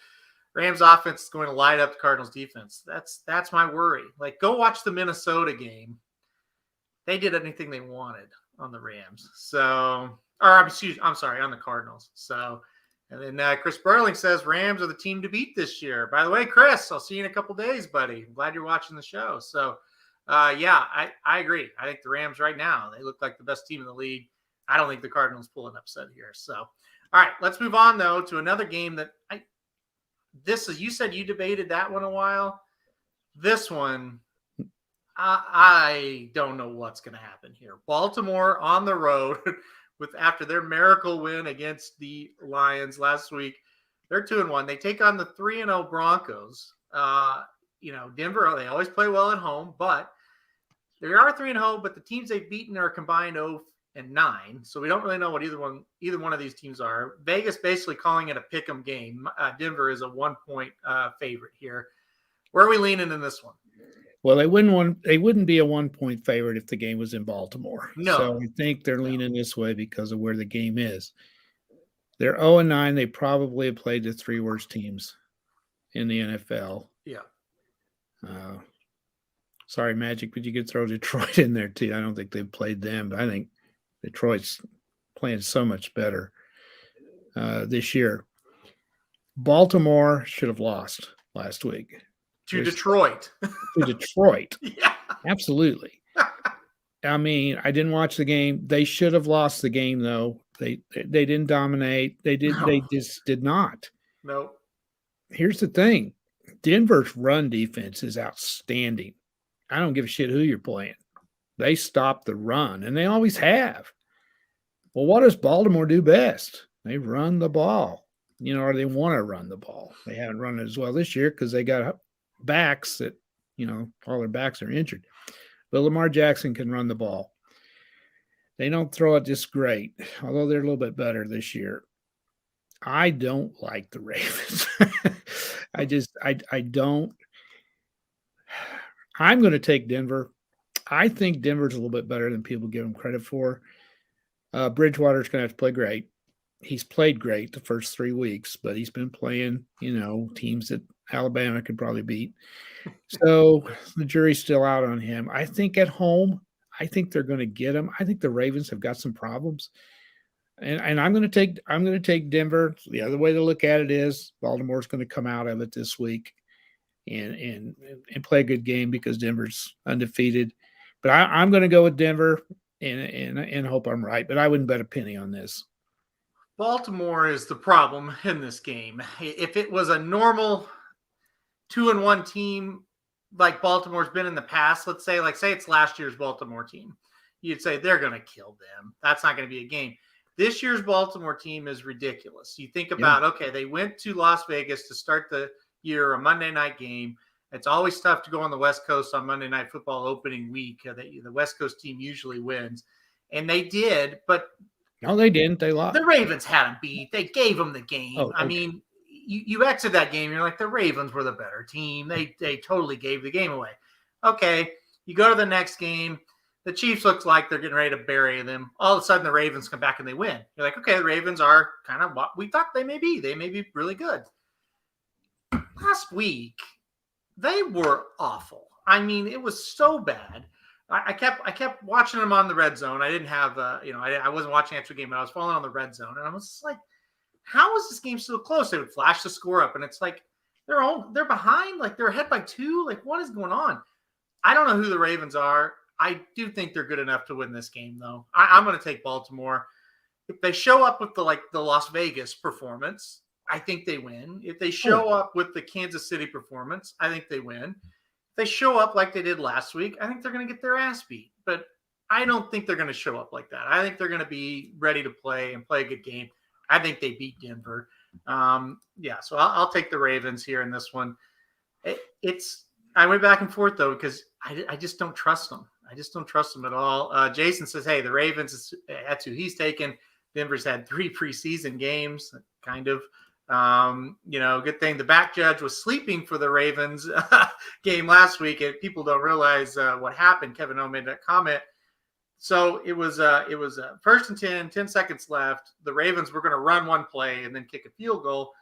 Rams offense is going to light up the Cardinals defense. That's my worry. Like, go watch the Minnesota game. They did anything they wanted on the Rams. So. I'm sorry, on the Cardinals. So, and then Chris Burling says Rams are the team to beat this year. By the way, Chris, I'll see you in a couple days, buddy. I'm glad you're watching the show. So, I agree. I think the Rams right now, they look like the best team in the league. I don't think the Cardinals pull an upset here. So, all right, let's move on though to another game that you said you debated that one a while. This one, I don't know what's going to happen here. Baltimore on the road. After their miracle win against the Lions last week, they're 2-1. They take on the 3-0 Broncos. Denver, they always play well at home, but they are 3-0. But the teams they've beaten are combined 0-9. So we don't really know what either one of these teams are. Vegas basically calling it a pick'em game. Denver is a 1-point favorite here. Where are we leaning in this one? Well, they wouldn't be a 1-point favorite if the game was in Baltimore. No. So I think they're leaning this way because of where the game is. They're 0-9. They probably have played the 3 worst teams in the NFL. Yeah. Sorry, Magic, but you could throw Detroit in there too. I don't think they've played them, but I think Detroit's playing so much better this year. Baltimore should have lost last week. To Detroit. To Detroit. Yeah. Absolutely. I mean, I didn't watch the game. They should have lost the game, though. They didn't dominate. They just did not. No. Here's the thing. Denver's run defense is outstanding. I don't give a shit who you're playing. They stop the run, and they always have. Well, what does Baltimore do best? They run the ball, or they want to run the ball. They haven't run it as well this year because they got backs that, all their backs are injured. But Lamar Jackson can run the ball. They don't throw it just great, although they're a little bit better this year. I don't like the Ravens. I don't. I'm going to take Denver. I think Denver's a little bit better than people give them credit for. Bridgewater's going to have to play great. He's played great the first 3 weeks, but he's been playing, teams that Alabama could probably beat. So the jury's still out on him. I think at home, I think they're going to get him. I think the Ravens have got some problems. And I'm going to take Denver. The other way to look at it is Baltimore's going to come out of it this week and play a good game because Denver's undefeated. But I'm going to go with Denver and hope I'm right. But I wouldn't bet a penny on this. Baltimore is the problem in this game. If it was a normal 2-1 team like Baltimore's been in the past, let's say, say it's last year's Baltimore team, you'd say they're going to kill them. That's not going to be a game. This year's Baltimore team is ridiculous. You think about, okay, they went to Las Vegas to start the year, a Monday night game. It's always tough to go on the West Coast on Monday Night Football opening week. The West Coast team usually wins. And they did, but no, they didn't. They lost. The Ravens had them beat. They gave them the game. Oh, okay. I mean, you exit that game, you're like, the Ravens were the better team. They totally gave the game away. Okay, you go to the next game. The Chiefs looks like they're getting ready to bury them. All of a sudden, the Ravens come back and they win. You're like, okay, the Ravens are kind of what we thought they may be. They may be really good. Last week, they were awful. I mean, it was so bad. I kept watching them on the red zone. I didn't have, I wasn't watching the actual game, but I was following on the red zone, and I was just like, how is this game so close? They would flash the score up, and it's like they're behind, like they're ahead by 2. Like, what is going on? I don't know who the Ravens are. I do think they're good enough to win this game, though. I'm going to take Baltimore. If they show up with the Las Vegas performance, I think they win. If they show up with the Kansas City performance, I think they win. If they show up like they did last week, I think they're going to get their ass beat. But I don't think they're going to show up like that. I think they're going to be ready to play and play a good game. I think they beat Denver. So I'll take the Ravens here in this one. I went back and forth, though, because I just don't trust them. I just don't trust them at all. Jason says, hey, the Ravens, that's who he's taken. Denver's had 3 preseason games, kind of. Good thing the back judge was sleeping for the Ravens game last week. And people don't realize what happened. Kevin O made that comment. So it was first and 10 seconds left. The Ravens were going to run one play and then kick a field goal.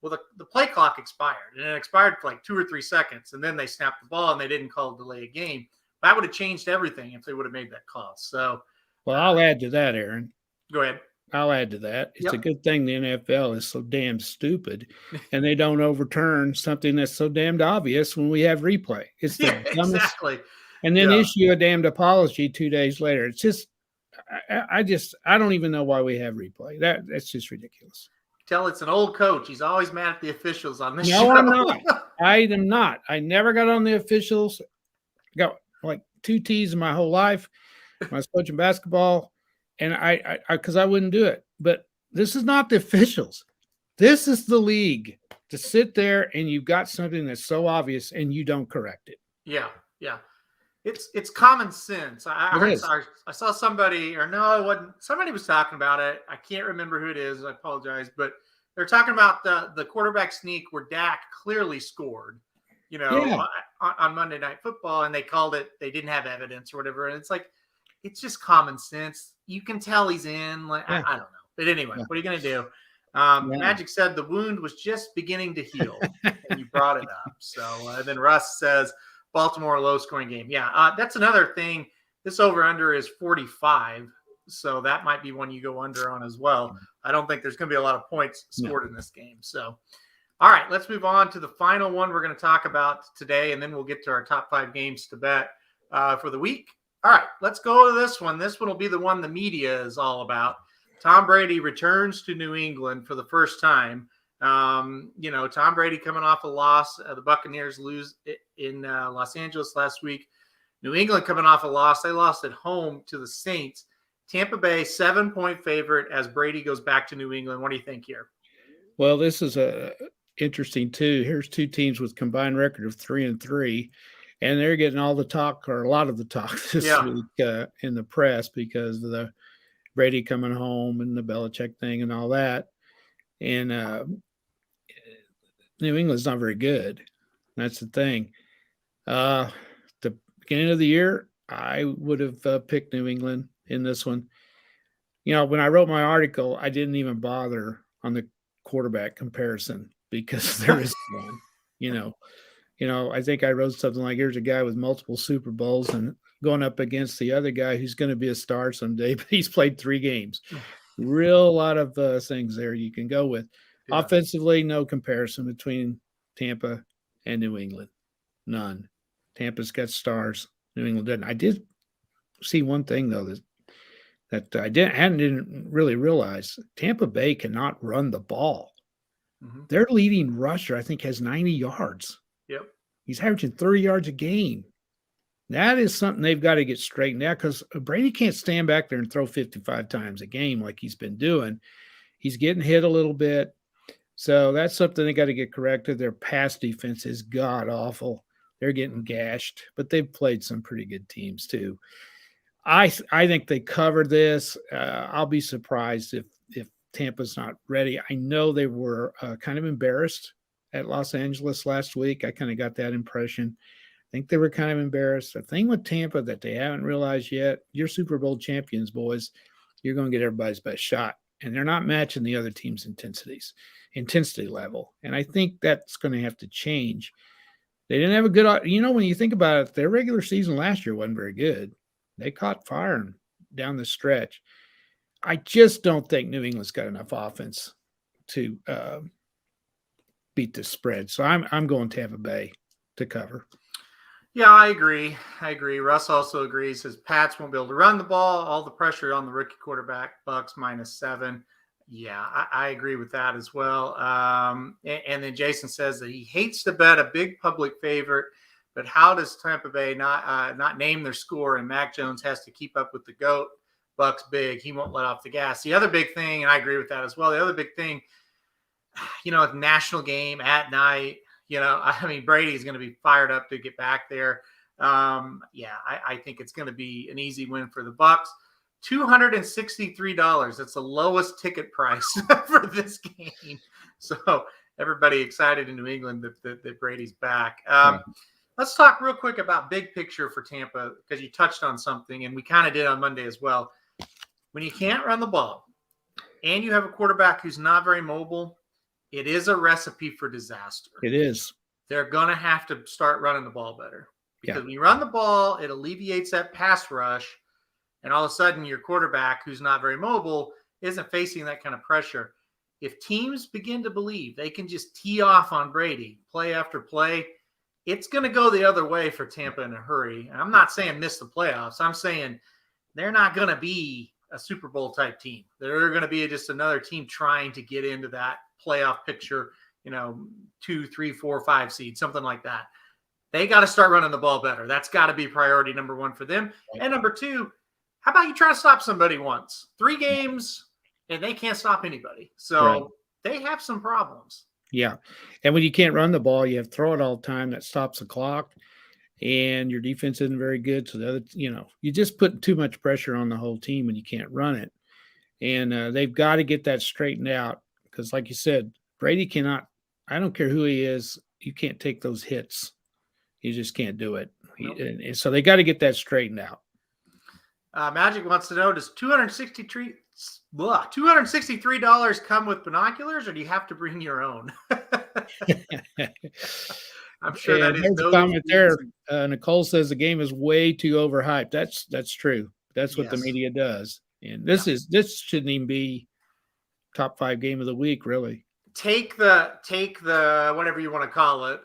Well, the play clock expired, and it expired for like 2 or 3 seconds, and then they snapped the ball and they didn't call a delay a game. That would have changed everything if they would have made that call. So, well, I'll add to that, Aaron. Go ahead. I'll add to that. It's a good thing the NFL is so damn stupid, and they don't overturn something that's so damned obvious when we have replay. It's the dumbest. Exactly. And then issue a damned apology 2 days later. It's just, I don't even know why we have replay. That's just ridiculous. Tell it's an old coach. He's always mad at the officials on this show. No, I'm not. I am not. I never got on the officials. Got like 2 T's in my whole life. When I was coaching basketball, and I because I wouldn't do it. But this is not the officials. This is the league to sit there and you've got something that's so obvious and you don't correct it. Yeah. It's common sense. I saw somebody, or no, it wasn't. Somebody was talking about it. I can't remember who it is. I apologize, but they're talking about the quarterback sneak where Dak clearly scored, on Monday Night Football, and they called it. They didn't have evidence or whatever, and it's like, it's just common sense. You can tell he's in. Like I don't know, but anyway, what are you gonna do? Magic said the wound was just beginning to heal, and you brought it up. So then Russ says, Baltimore low-scoring game. Yeah, that's another thing. This over-under is 45, so that might be one you go under on as well. I don't think there's going to be a lot of points scored in this game. So, all right, let's move on to the final one we're going to talk about today, and then we'll get to our top 5 games to bet for the week. All right, let's go to this one. This one will be the one the media is all about. Tom Brady returns to New England for the first time. Tom Brady coming off a loss. The Buccaneers lose in Los Angeles last week. New England coming off a loss. They lost at home to the Saints. Tampa Bay 7-point favorite as Brady goes back to New England. What do you think here? Well, this is interesting too. Here's 2 teams with combined record of 3-3, and they're getting all the talk, or a lot of the talk this week in the press because of the Brady coming home and the Belichick thing and all that. And New England's not very good. That's the thing. The beginning of the year, I would have picked New England in this one. When I wrote my article, I didn't even bother on the quarterback comparison because there is one. I think I wrote something like, here's a guy with multiple Super Bowls and going up against the other guy who's going to be a star someday, but he's played 3 games. Real lot of things there you can go with. Yeah. Offensively, no comparison between Tampa and New England. None. Tampa's got stars. New England didn't. I did see one thing, though, that I didn't really realize. Tampa Bay cannot run the ball. Mm-hmm. Their leading rusher, I think, has 90 yards. Yep. He's averaging 30 yards a game. That is something they've got to get straightened out because Brady can't stand back there and throw 55 times a game like he's been doing. He's getting hit a little bit. So that's something they got to get corrected. Their pass defense is god-awful. They're getting gashed, but they've played some pretty good teams too. I think they covered this. I'll be surprised if Tampa's not ready. I know they were kind of embarrassed at Los Angeles last week. I kind of got that impression. think they were kind of embarrassed. The thing with Tampa that they haven't realized yet, you're Super Bowl champions, boys. You're going to get everybody's best shot. And they're not matching the other team's intensity level. And I think that's going to have to change. They didn't have a good, when you think about it, their regular season last year wasn't very good. They caught fire down the stretch. I just don't think New England's got enough offense to beat the spread. So I'm going Tampa Bay to cover. Yeah, I agree. Russ also agrees. Says Pats won't be able to run the ball. All the pressure on the rookie quarterback. Bucks -7. Yeah, I agree with that as well. And then Jason says that he hates to bet a big public favorite, but how does Tampa Bay not name their score? And Mac Jones has to keep up with the GOAT. Bucks big. He won't let off the gas. The other big thing, and I agree with that as well. The other big thing, a national game at night. Brady's going to be fired up to get back there. I think it's going to be an easy win for the Bucks. $263. That's the lowest ticket price for this game. So everybody excited in New England that Brady's back. Let's talk real quick about big picture for Tampa, because you touched on something, and we kind of did on Monday as well. When you can't run the ball and you have a quarterback who's not very mobile, it is a recipe for disaster. It is. They're going to have to start running the ball better, because when you run the ball, it alleviates that pass rush. And all of a sudden your quarterback, who's not very mobile, isn't facing that kind of pressure. If teams begin to believe they can just tee off on Brady play after play, it's going to go the other way for Tampa in a hurry. And I'm not saying miss the playoffs. I'm saying they're not going to be a Super Bowl type team. They're going to be just another team trying to get into that playoff picture, 2, 3, 4, 5 seed, something like that. They got to start running the ball better. That's got to be priority number one for them. And number two, how about you try to stop somebody once? 3 games, and they can't stop anybody. So They have some problems. Yeah. And when you can't run the ball, you have to throw it all the time. That stops the clock. And your defense isn't very good. So, you just put too much pressure on the whole team when you can't run it. And they've got to get that straightened out, because, like you said, Brady cannot – I don't care who he is, you can't take those hits. You just can't do it. Nope. And so they got to get that straightened out. Magic wants to know, does $263 come with binoculars, or do you have to bring your own? I'm sure that is no comment there. Nicole says the game is way too overhyped. That's true. That's what the media does. And this shouldn't even be top 5 game of the week, really. Take the whatever you want to call it,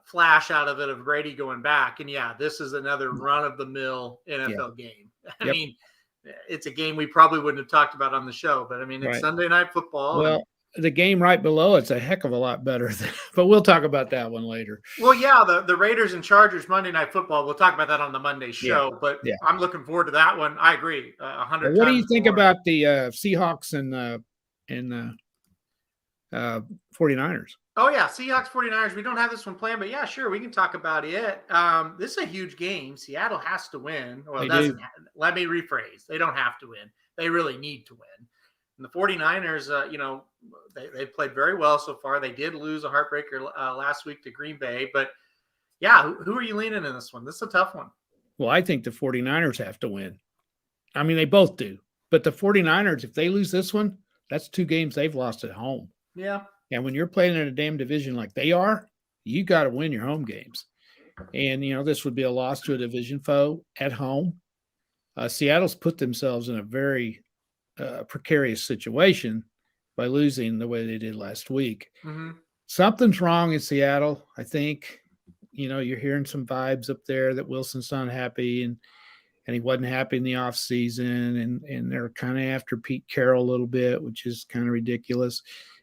flash out of it of Brady going back. And this is another run-of-the-mill NFL game. I mean, it's a game we probably wouldn't have talked about on the show, but it's Sunday Night Football. Well, the game right below it's a heck of a lot better, but we'll talk about that one later. Well, the Raiders and Chargers Monday Night Football. We'll talk about that on the Monday show, but I'm looking forward to that one. I agree, 100. What do you think about the Seahawks and 49ers? Oh, yeah, Seahawks, 49ers. We don't have this one planned, but sure, we can talk about it. This is a huge game. Seattle has to win. Well, let me rephrase. They don't have to win. They really need to win. And the 49ers, they played very well so far. They did lose a heartbreaker last week to Green Bay. But, who are you leaning in this one? This is a tough one. Well, I think the 49ers have to win. I mean, they both do. But the 49ers, if they lose this one, that's 2 games they've lost at home. Yeah. And when you're playing in a damn division like they are, you got to win your home games. And, this would be a loss to a division foe at home. Seattle's put themselves in a very precarious situation by losing the way they did last week. Mm-hmm. Something's wrong in Seattle, I think. You're hearing some vibes up there that Wilson's not happy and he wasn't happy in the offseason, and they're kind of after Pete Carroll a little bit, which is kind of ridiculous.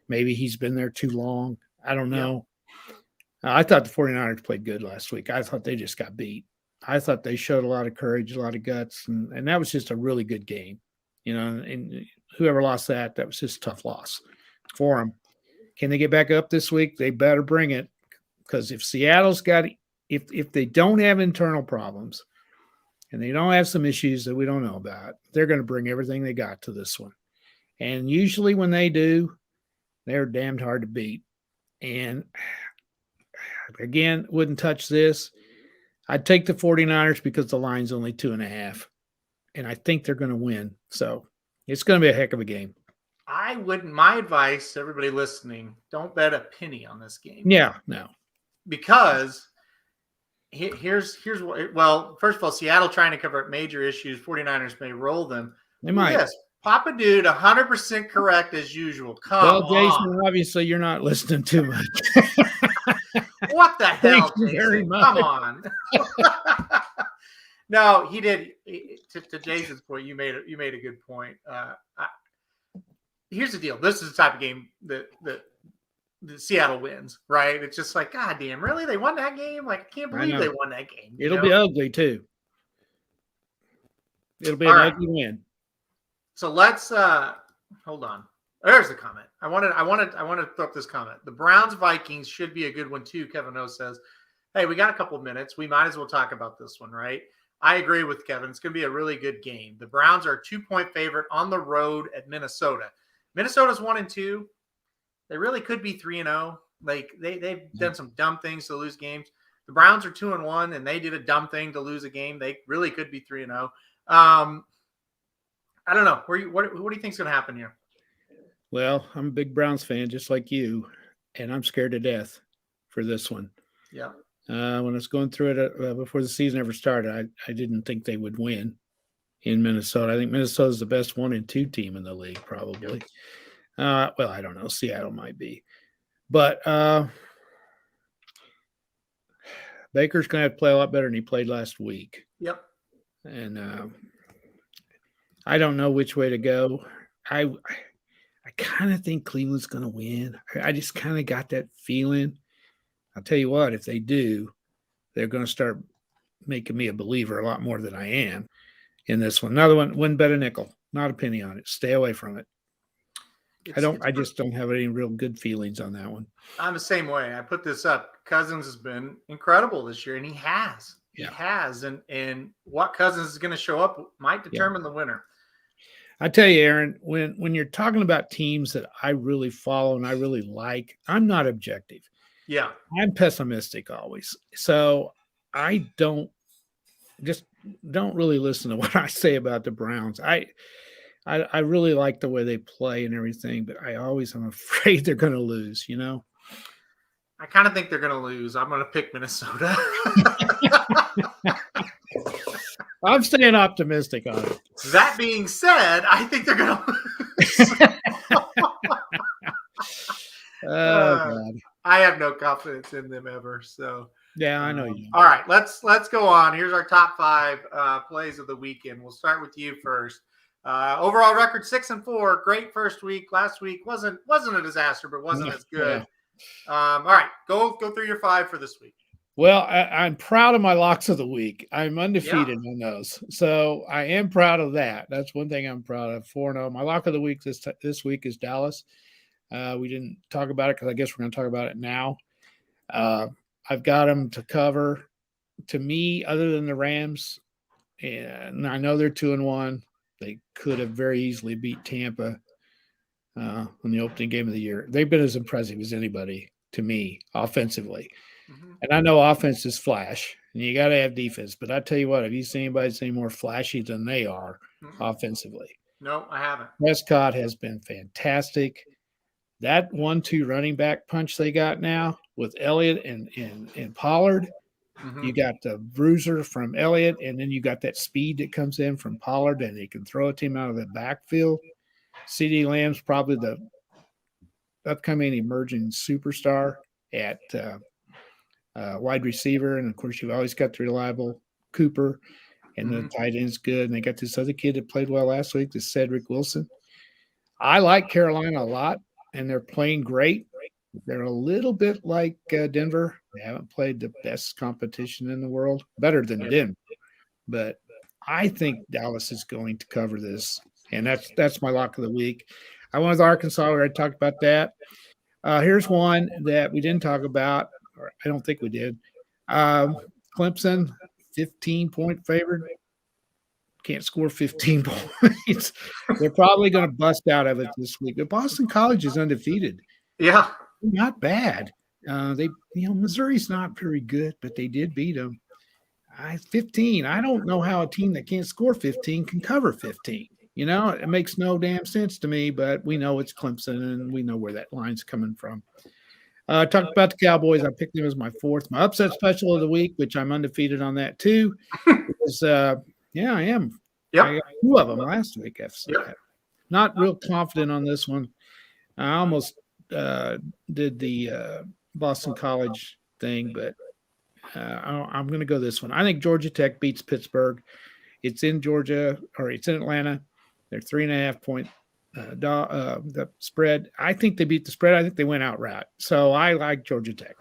Maybe he's been there too long. I don't know. Yeah. I thought the 49ers played good last week. I thought they just got beat. I thought they showed a lot of courage, a lot of guts, and that was just a really good game. And whoever lost that was just a tough loss for them. Can they get back up this week? They better bring it, because if Seattle's got – if they don't have internal problems and they don't have some issues that we don't know about, they're going to bring everything they got to this one. And usually when they do, they're damned hard to beat. And again, wouldn't touch this. I'd take the 49ers because the line's only 2.5, and I think they're going to win. So it's going to be a heck of a game. I wouldn't. My advice, everybody listening, don't bet a penny on this game. Yeah, no. Because here's what. Well, first of all, Seattle trying to cover up major issues. 49ers may roll them. They might. Yes, Papa Dude, 100% correct as usual. Come well, Jason, on. obviously you're not listening too much. What the hell, Thank you very much. Come on. No, he did. To Jason's point, you made a good point. Here's the deal. This is the type of game that Seattle wins, right? It's just like, God damn, really? They won that game? Like, I can't believe they won that game. It'll be ugly too. It'll be an ugly win. So let's hold on. There's the comment. I wanted to throw up this comment. The Browns Vikings should be a good one too. Kevin O says, "Hey, we got a couple of minutes. We might as well talk about this one, right?" I agree with Kevin. It's going to be a really good game. The Browns are a 2-point favorite on the road at Minnesota. Minnesota's 1-2. They really could be 3-0. Like they've done some dumb things to lose games. The Browns are 2-1, and they did a dumb thing to lose a game. They really could be 3-0. I don't know. What do you think is going to happen here? Well, I'm a big Browns fan, just like you, and I'm scared to death for this one. Yeah. When I was going through it before the season ever started, I didn't think they would win in Minnesota. I think Minnesota's the best 1-2 team in the league, probably. Well, I don't know. Seattle might be. But Baker's going to have to play a lot better than he played last week. Yep. And I don't know which way to go. I kind of think Cleveland's going to win. I just kind of got that feeling. I'll tell you what, if they do, they're going to start making me a believer a lot more than I am in this one. Another one, wouldn't bet a nickel, not a penny on it. Stay away from it. I just don't have any real good feelings on that one. I'm the same way. I put this up. Cousins has been incredible this year, and he has. Yeah. He has. And what Cousins is going to show up might determine the winner. I tell you, Aaron, when you're talking about teams that I really follow and I really like, I'm not objective. Yeah. I'm pessimistic always. So I don't really listen to what I say about the Browns. I really like the way they play and everything, but I always am afraid they're going to lose, you know? I kind of think they're going to lose. I'm going to pick Minnesota. I'm staying optimistic on it. That being said, I think they're going to lose. God. I have no confidence in them ever. So yeah, I know you. All right, let's go on. Here's our top 5 plays of the weekend. We'll start with you first. Overall record 6-4. Great first week. Last week wasn't a disaster, but wasn't as good. Yeah. All right, go through your 5 for this week. Well, I'm proud of my locks of the week. I'm undefeated on those, so I am proud of that. That's one thing I'm proud of. 4-0. My lock of the week this week is Dallas. We didn't talk about it because I guess we're going to talk about it now. I've got them to cover. To me, other than the Rams, and I know they're 2-1. They could have very easily beat Tampa in the opening game of the year. They've been as impressive as anybody to me offensively. Mm-hmm. And I know offense is flash, and you got to have defense. But I tell you what, have you seen anybody that's any more flashy than they are offensively? No, I haven't. Prescott has been fantastic. That 1-2 running back punch they got now with Elliott and Pollard, you got the bruiser from Elliott, and then you got that speed that comes in from Pollard, and he can throw a team out of the backfield. CeeDee Lamb's probably the upcoming emerging superstar at wide receiver, and of course you've always got the reliable Cooper, and the tight end's good, and they got this other kid that played well last week, this Cedric Wilson. I like Carolina a lot, and they're playing great. They're a little bit like Denver. They haven't played the best competition in the world, better than Denver, but I think Dallas is going to cover this, and that's my lock of the week. I went with Arkansas. We already talked about that. Here's one that we didn't talk about, or I don't think we did. Clemson, 15-point favorite. Can't score 15 points. They're probably going to bust out of it this week. But Boston College is undefeated. Yeah, not bad. Missouri's not very good, but they did beat them. 15. I don't know how a team that can't score 15 can cover 15. It makes no damn sense to me, but we know it's Clemson and we know where that line's coming from. Talked about the Cowboys. I picked them as my fourth. My upset special of the week, which I'm undefeated on that too, is I am. Yep. I got 2 of them last week. Yep. Not real confident on this one. I almost did the Boston College thing, but I'm going to go this one. I think Georgia Tech beats Pittsburgh. It's in Georgia, or it's in Atlanta. They're 3.5 point the spread. I think they beat the spread. I think they went outright. So I like Georgia Tech.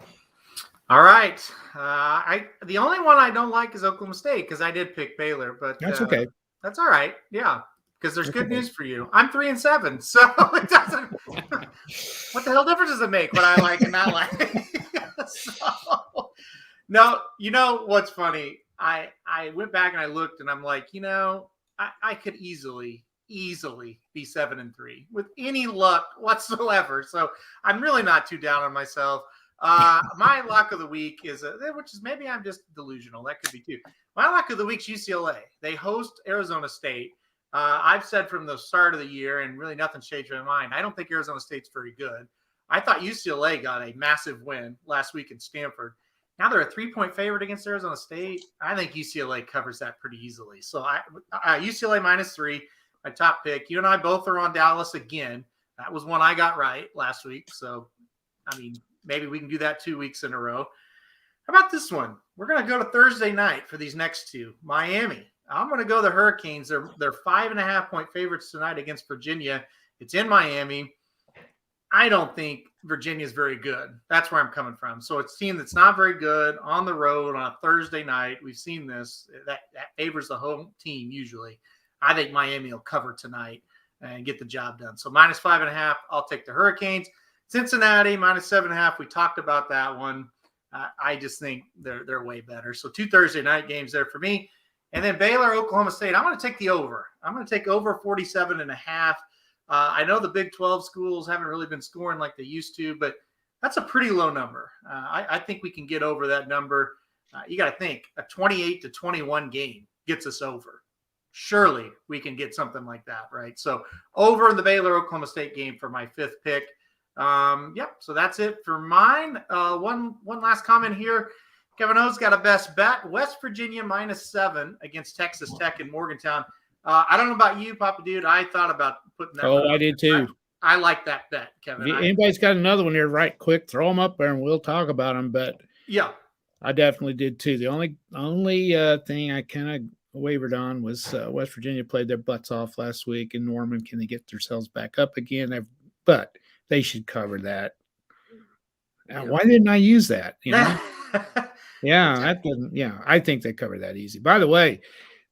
All right. The only one I don't like is Oklahoma State because I did pick Baylor, but That's okay. That's all right. Yeah, because there's good news for you. I'm 3-7, so it doesn't. What the hell difference does it make what I like and not like? No, what's funny? I went back and I looked and I'm like, I could easily be 7-3 with any luck whatsoever. So I'm really not too down on myself. My lock of the week is, which is maybe I'm just delusional. That could be too. My lock of the week's UCLA. They host Arizona State. I've said from the start of the year, and really nothing's changed my mind. I don't think Arizona State's very good. I thought UCLA got a massive win last week in Stanford. Now they're a 3-point favorite against Arizona State. I think UCLA covers that pretty easily. So UCLA -3, my top pick. You and I both are on Dallas again. That was one I got right last week. So, maybe we can do that 2 weeks in a row. How about this one? We're going to go to Thursday night for these next two. Miami. I'm going to go the Hurricanes. They're 5.5 point favorites tonight against Virginia. It's in Miami. I don't think Virginia is very good. That's where I'm coming from. So it's a team that's not very good on the road on a Thursday night. We've seen this. That favors the home team usually. I think Miami will cover tonight and get the job done. So -5.5, I'll take the Hurricanes. Cincinnati -7.5. We talked about that one. I just think they're way better. So 2 Thursday night games there for me. And then Baylor, Oklahoma State. I'm going to take the over. I'm going to take over 47.5. I know the Big 12 schools haven't really been scoring like they used to, but that's a pretty low number. I think we can get over that number. You got to think a 28-21 game gets us over. Surely we can get something like that, right? So over in the Baylor, Oklahoma State game for my 5th pick. So that's it for mine. One last comment here. Kevin O's got a best bet. West Virginia -7 against Texas Tech in Morgantown. I don't know about you, Papa Dude. I thought about putting that. Oh, I did too. I like that bet, Kevin. If anybody's got another one here, right quick, throw them up there and we'll talk about them. But yeah, I definitely did too. The only thing I kind of wavered on was West Virginia played their butts off last week in Norman. Can they get themselves back up again? But they should cover that. Now, why didn't I use that? I think they cover that easy. By the way,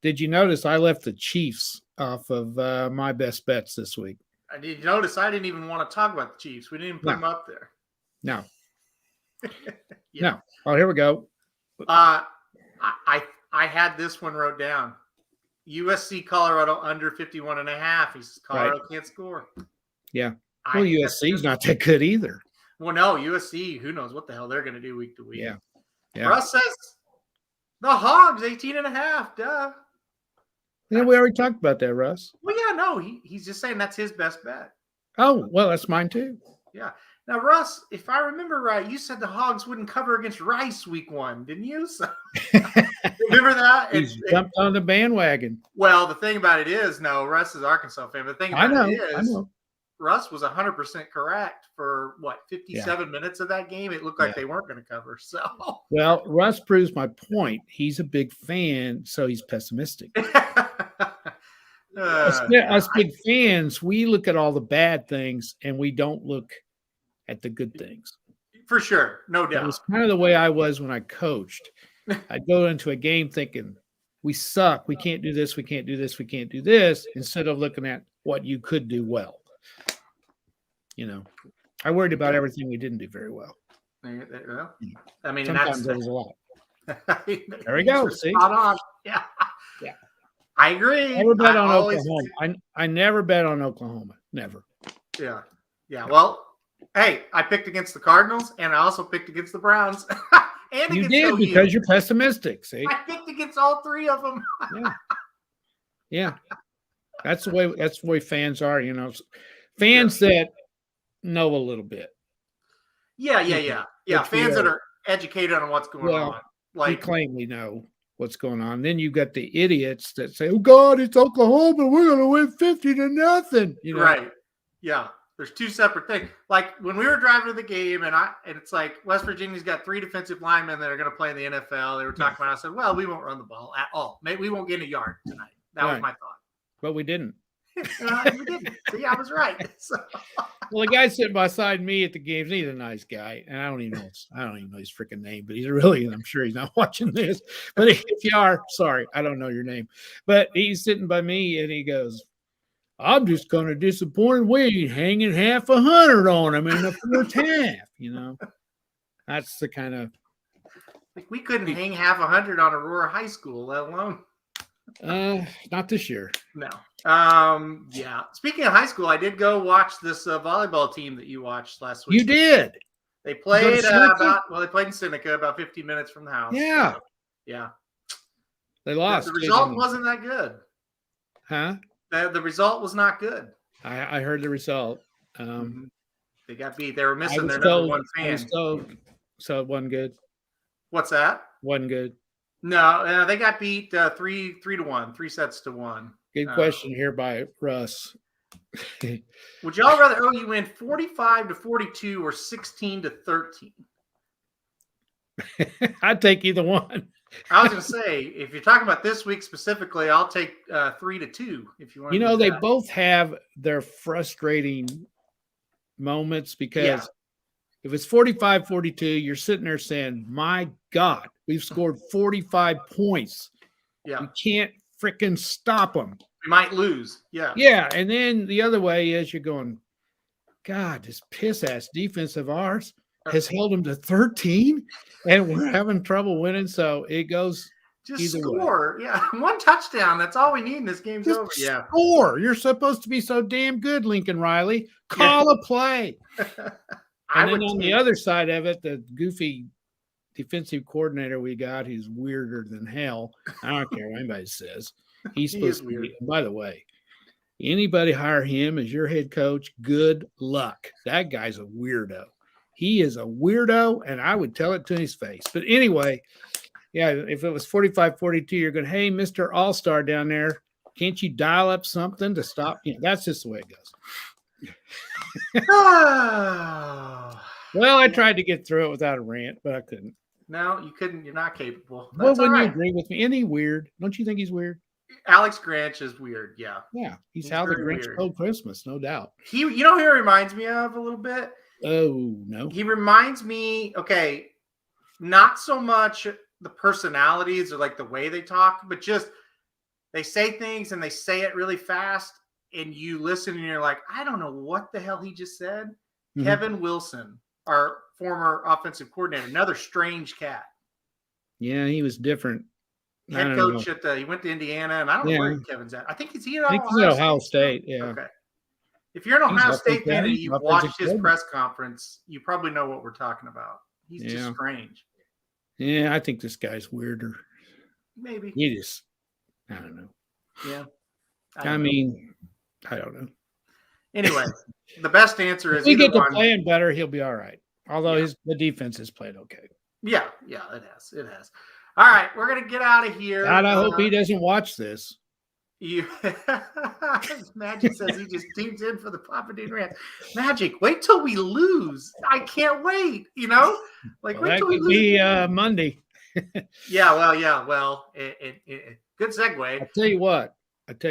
did you notice I left the Chiefs off of my best bets this week? Did you notice I didn't even want to talk about the Chiefs? We didn't even put them up there. No. No. Oh, here we go. I had this one wrote down. USC Colorado under 51.5. He says Colorado can't score. Yeah. Well, USC's not that good either. Well, no, USC, who knows what the hell they're going to do week to week. Yeah. Russ says the Hogs 18.5. Duh. Yeah, we already talked about that, Russ. Well, yeah, no, he's just saying that's his best bet. Oh, well, that's mine too. Yeah. Now, Russ, if I remember right, you said the Hogs wouldn't cover against Rice week 1, didn't you? So, remember that? He's jumped on the bandwagon. Well, the thing about it is, no, Russ is an Arkansas fan. But the thing about it is, Russ was 100% correct for 57 minutes of that game. It looked like they weren't going to cover. So, well, Russ proves my point. He's a big fan, so he's pessimistic. Us big fans, we look at all the bad things and we don't look at the good things. For sure, no doubt. It was kind of the way I was when I coached. I'd go into a game thinking, we suck, we can't do this, we can't do this, we can't do this, instead of looking at what you could do well. I worried about everything we didn't do very well. Well, I mean, sometimes there was a lot. There we go. See? Yeah. I agree. Never bet on Oklahoma. I never bet on Oklahoma. Never. Yeah. Well, hey, I picked against the Cardinals, and I also picked against the Browns. and You against did OU. because you're pessimistic. See, I picked against all three of them. yeah. That's the way fans are. Fans that know a little bit. Yeah. Fans that are are educated on what's going on. We claim we know what's going on. Then you've got the idiots that say, "Oh God, it's Oklahoma. We're going to win 50-0." Right? Yeah. There's two separate things. Like when we were driving to the game, and it's like West Virginia's got 3 defensive linemen that are going to play in the NFL. They were talking about. I said, "Well, we won't run the ball at all. Maybe we won't get a yard tonight." That was my thought. But we didn't. We didn't. See, I was right. So. Well, the guy sitting beside me at the games, he's a nice guy, and I don't even know his freaking name, but I'm sure he's not watching this. But if you are, sorry, I don't know your name. But he's sitting by me, and he goes, "I'm just kind of disappointed we ain't hanging half 100 on him in the first half." That's the kind of we couldn't hang half 100 on Aurora High School, let alone. Not this year. No. Yeah. Speaking of high school, I did go watch this volleyball team that you watched last week. You did. They played they played in Seneca, about 15 minutes from the house. Yeah. So, yeah. They lost. The result wasn't that good. Huh? The result was not good. I heard the result. They got beat. They were missing their number one fan. So it wasn't good. What's that? Wasn't good. No, they got beat 3-1, 3 sets to 1. Good question here by Russ. Would y'all rather OU win 45-42 or 16-13? I'd take either one. I was going to say, if you're talking about this week specifically, I'll take 3-2 if you want. They both have their frustrating moments because if it's 45-42, you're sitting there saying, "My God, we've scored 45 points. Yeah, we can't freaking stop them. We might lose." Yeah. Yeah, and then the other way is you're going, "God, this piss-ass defense of ours has held them to 13, and we're having trouble winning." So it goes just score. Way. Yeah, 1 touchdown. That's all we need in this game's over. Yeah, score. You're supposed to be so damn good, Lincoln Riley. Call a play. And then on the other side of it, the goofy defensive coordinator we got, he's weirder than hell. I don't care what anybody says. He's supposed to be. By the way, anybody hire him as your head coach, good luck. That guy's a weirdo. He is a weirdo, and I would tell it to his face. But anyway, yeah, if it was 45-42, you're going, "Hey, Mr. All-Star down there, can't you dial up something to stop?" That's just the way it goes. Well, I tried to get through it without a rant, but I couldn't. No, you couldn't. You're not capable. Well, wouldn't you agree with me? Isn't he weird? Don't you think he's weird? Alex Grinch is weird. Yeah. Yeah. He's how the Grinch stole Christmas, no doubt. Who he reminds me of a little bit? Oh, no. He reminds me, not so much the personalities or like the way they talk, but just they say things and they say it really fast. And you listen and you're like, I don't know what the hell he just said. Mm-hmm. Kevin Wilson, our former offensive coordinator, another strange cat. Yeah, he was different. Head coach he went to Indiana, and I don't know where Kevin's at. I think he's at Ohio State. Yeah. Okay. If you're an Ohio State fan and you've watched his press conference, you probably know what we're talking about. He's just strange. Yeah, I think this guy's weirder. Maybe. I don't know. Yeah. I mean, I don't know. Anyway, the best answer is if we get to playing better, he'll be all right. Although the defense has played okay. Yeah, it has. It has. All right, we're gonna get out of here. God, I hope he doesn't watch this. Magic says he just tunes in for the Papa Dean rant. Magic, wait till we lose. I can't wait. Wait till we lose. Be Monday. Well, good segue. I tell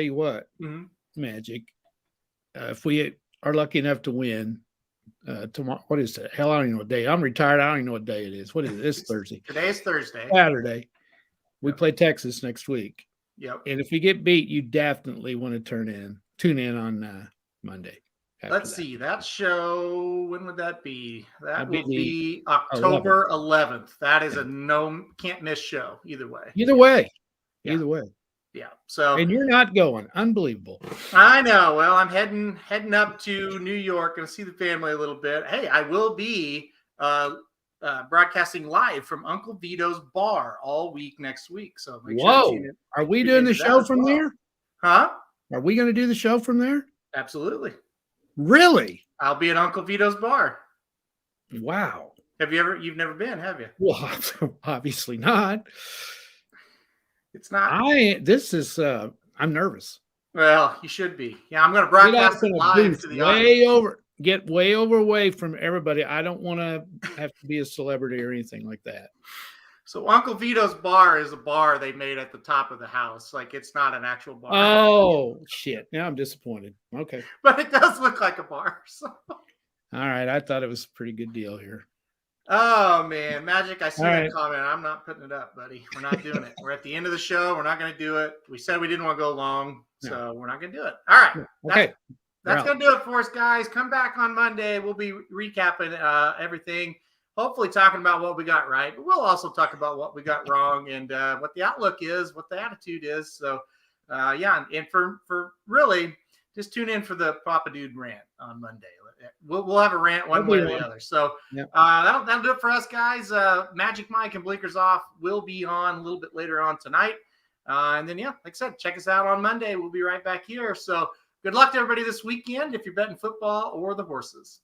you what. Mm-hmm. Magic. If we are lucky enough to win tomorrow, what is it? Hell, I don't even know what day. I'm retired. I don't even know what day it is. What is it? It's Thursday. Today is Thursday. Saturday. We play Texas next week. Yep. And if we get beat, you definitely want to tune in on Monday. Let's see. That show, when would that be? That will be October 11th. That is a can't miss show either way. Either way. Yeah. So, and you're not going. Unbelievable. I know. Well, I'm heading up to New York and see the family a little bit. Hey, I will be broadcasting live from Uncle Vito's bar all week next week. So make sure to Whoa. tune in. Are we tune doing the into that show as from well. there? Huh? Are we going to do the show from there? Absolutely. Really? I'll be at Uncle Vito's bar. Wow. You've never been, have you? Well, obviously not. It's not. I'm nervous. Well, you should be. Yeah, I'm going to broadcast it live to the audience. Get way away from everybody. I don't want to have to be a celebrity or anything like that. So Uncle Vito's bar is a bar they made at the top of the house. Like, it's not an actual bar. Oh, shit. Now I'm disappointed. Okay. But it does look like a bar. So. All right. I thought it was a pretty good deal here. Oh, man. Magic, I see All that right. comment. I'm not putting it up, buddy. We're not doing it. We're at the end of the show. We're not going to do it. We said we didn't want to go long, so we're not going to do it. All right. Okay. That's going to do it for us, guys. Come back on Monday. We'll be recapping everything, hopefully talking about what we got right. But we'll also talk about what we got wrong and what the outlook is, what the attitude is. So, and for really, just tune in for the Papa Dude rant on Monday. We'll have a rant one way or the other. So that'll do it for us, guys. Magic Mike and Blinkers Off will be on a little bit later on tonight. And then, like I said, check us out on Monday. We'll be right back here. So good luck to everybody this weekend if you're betting football or the horses.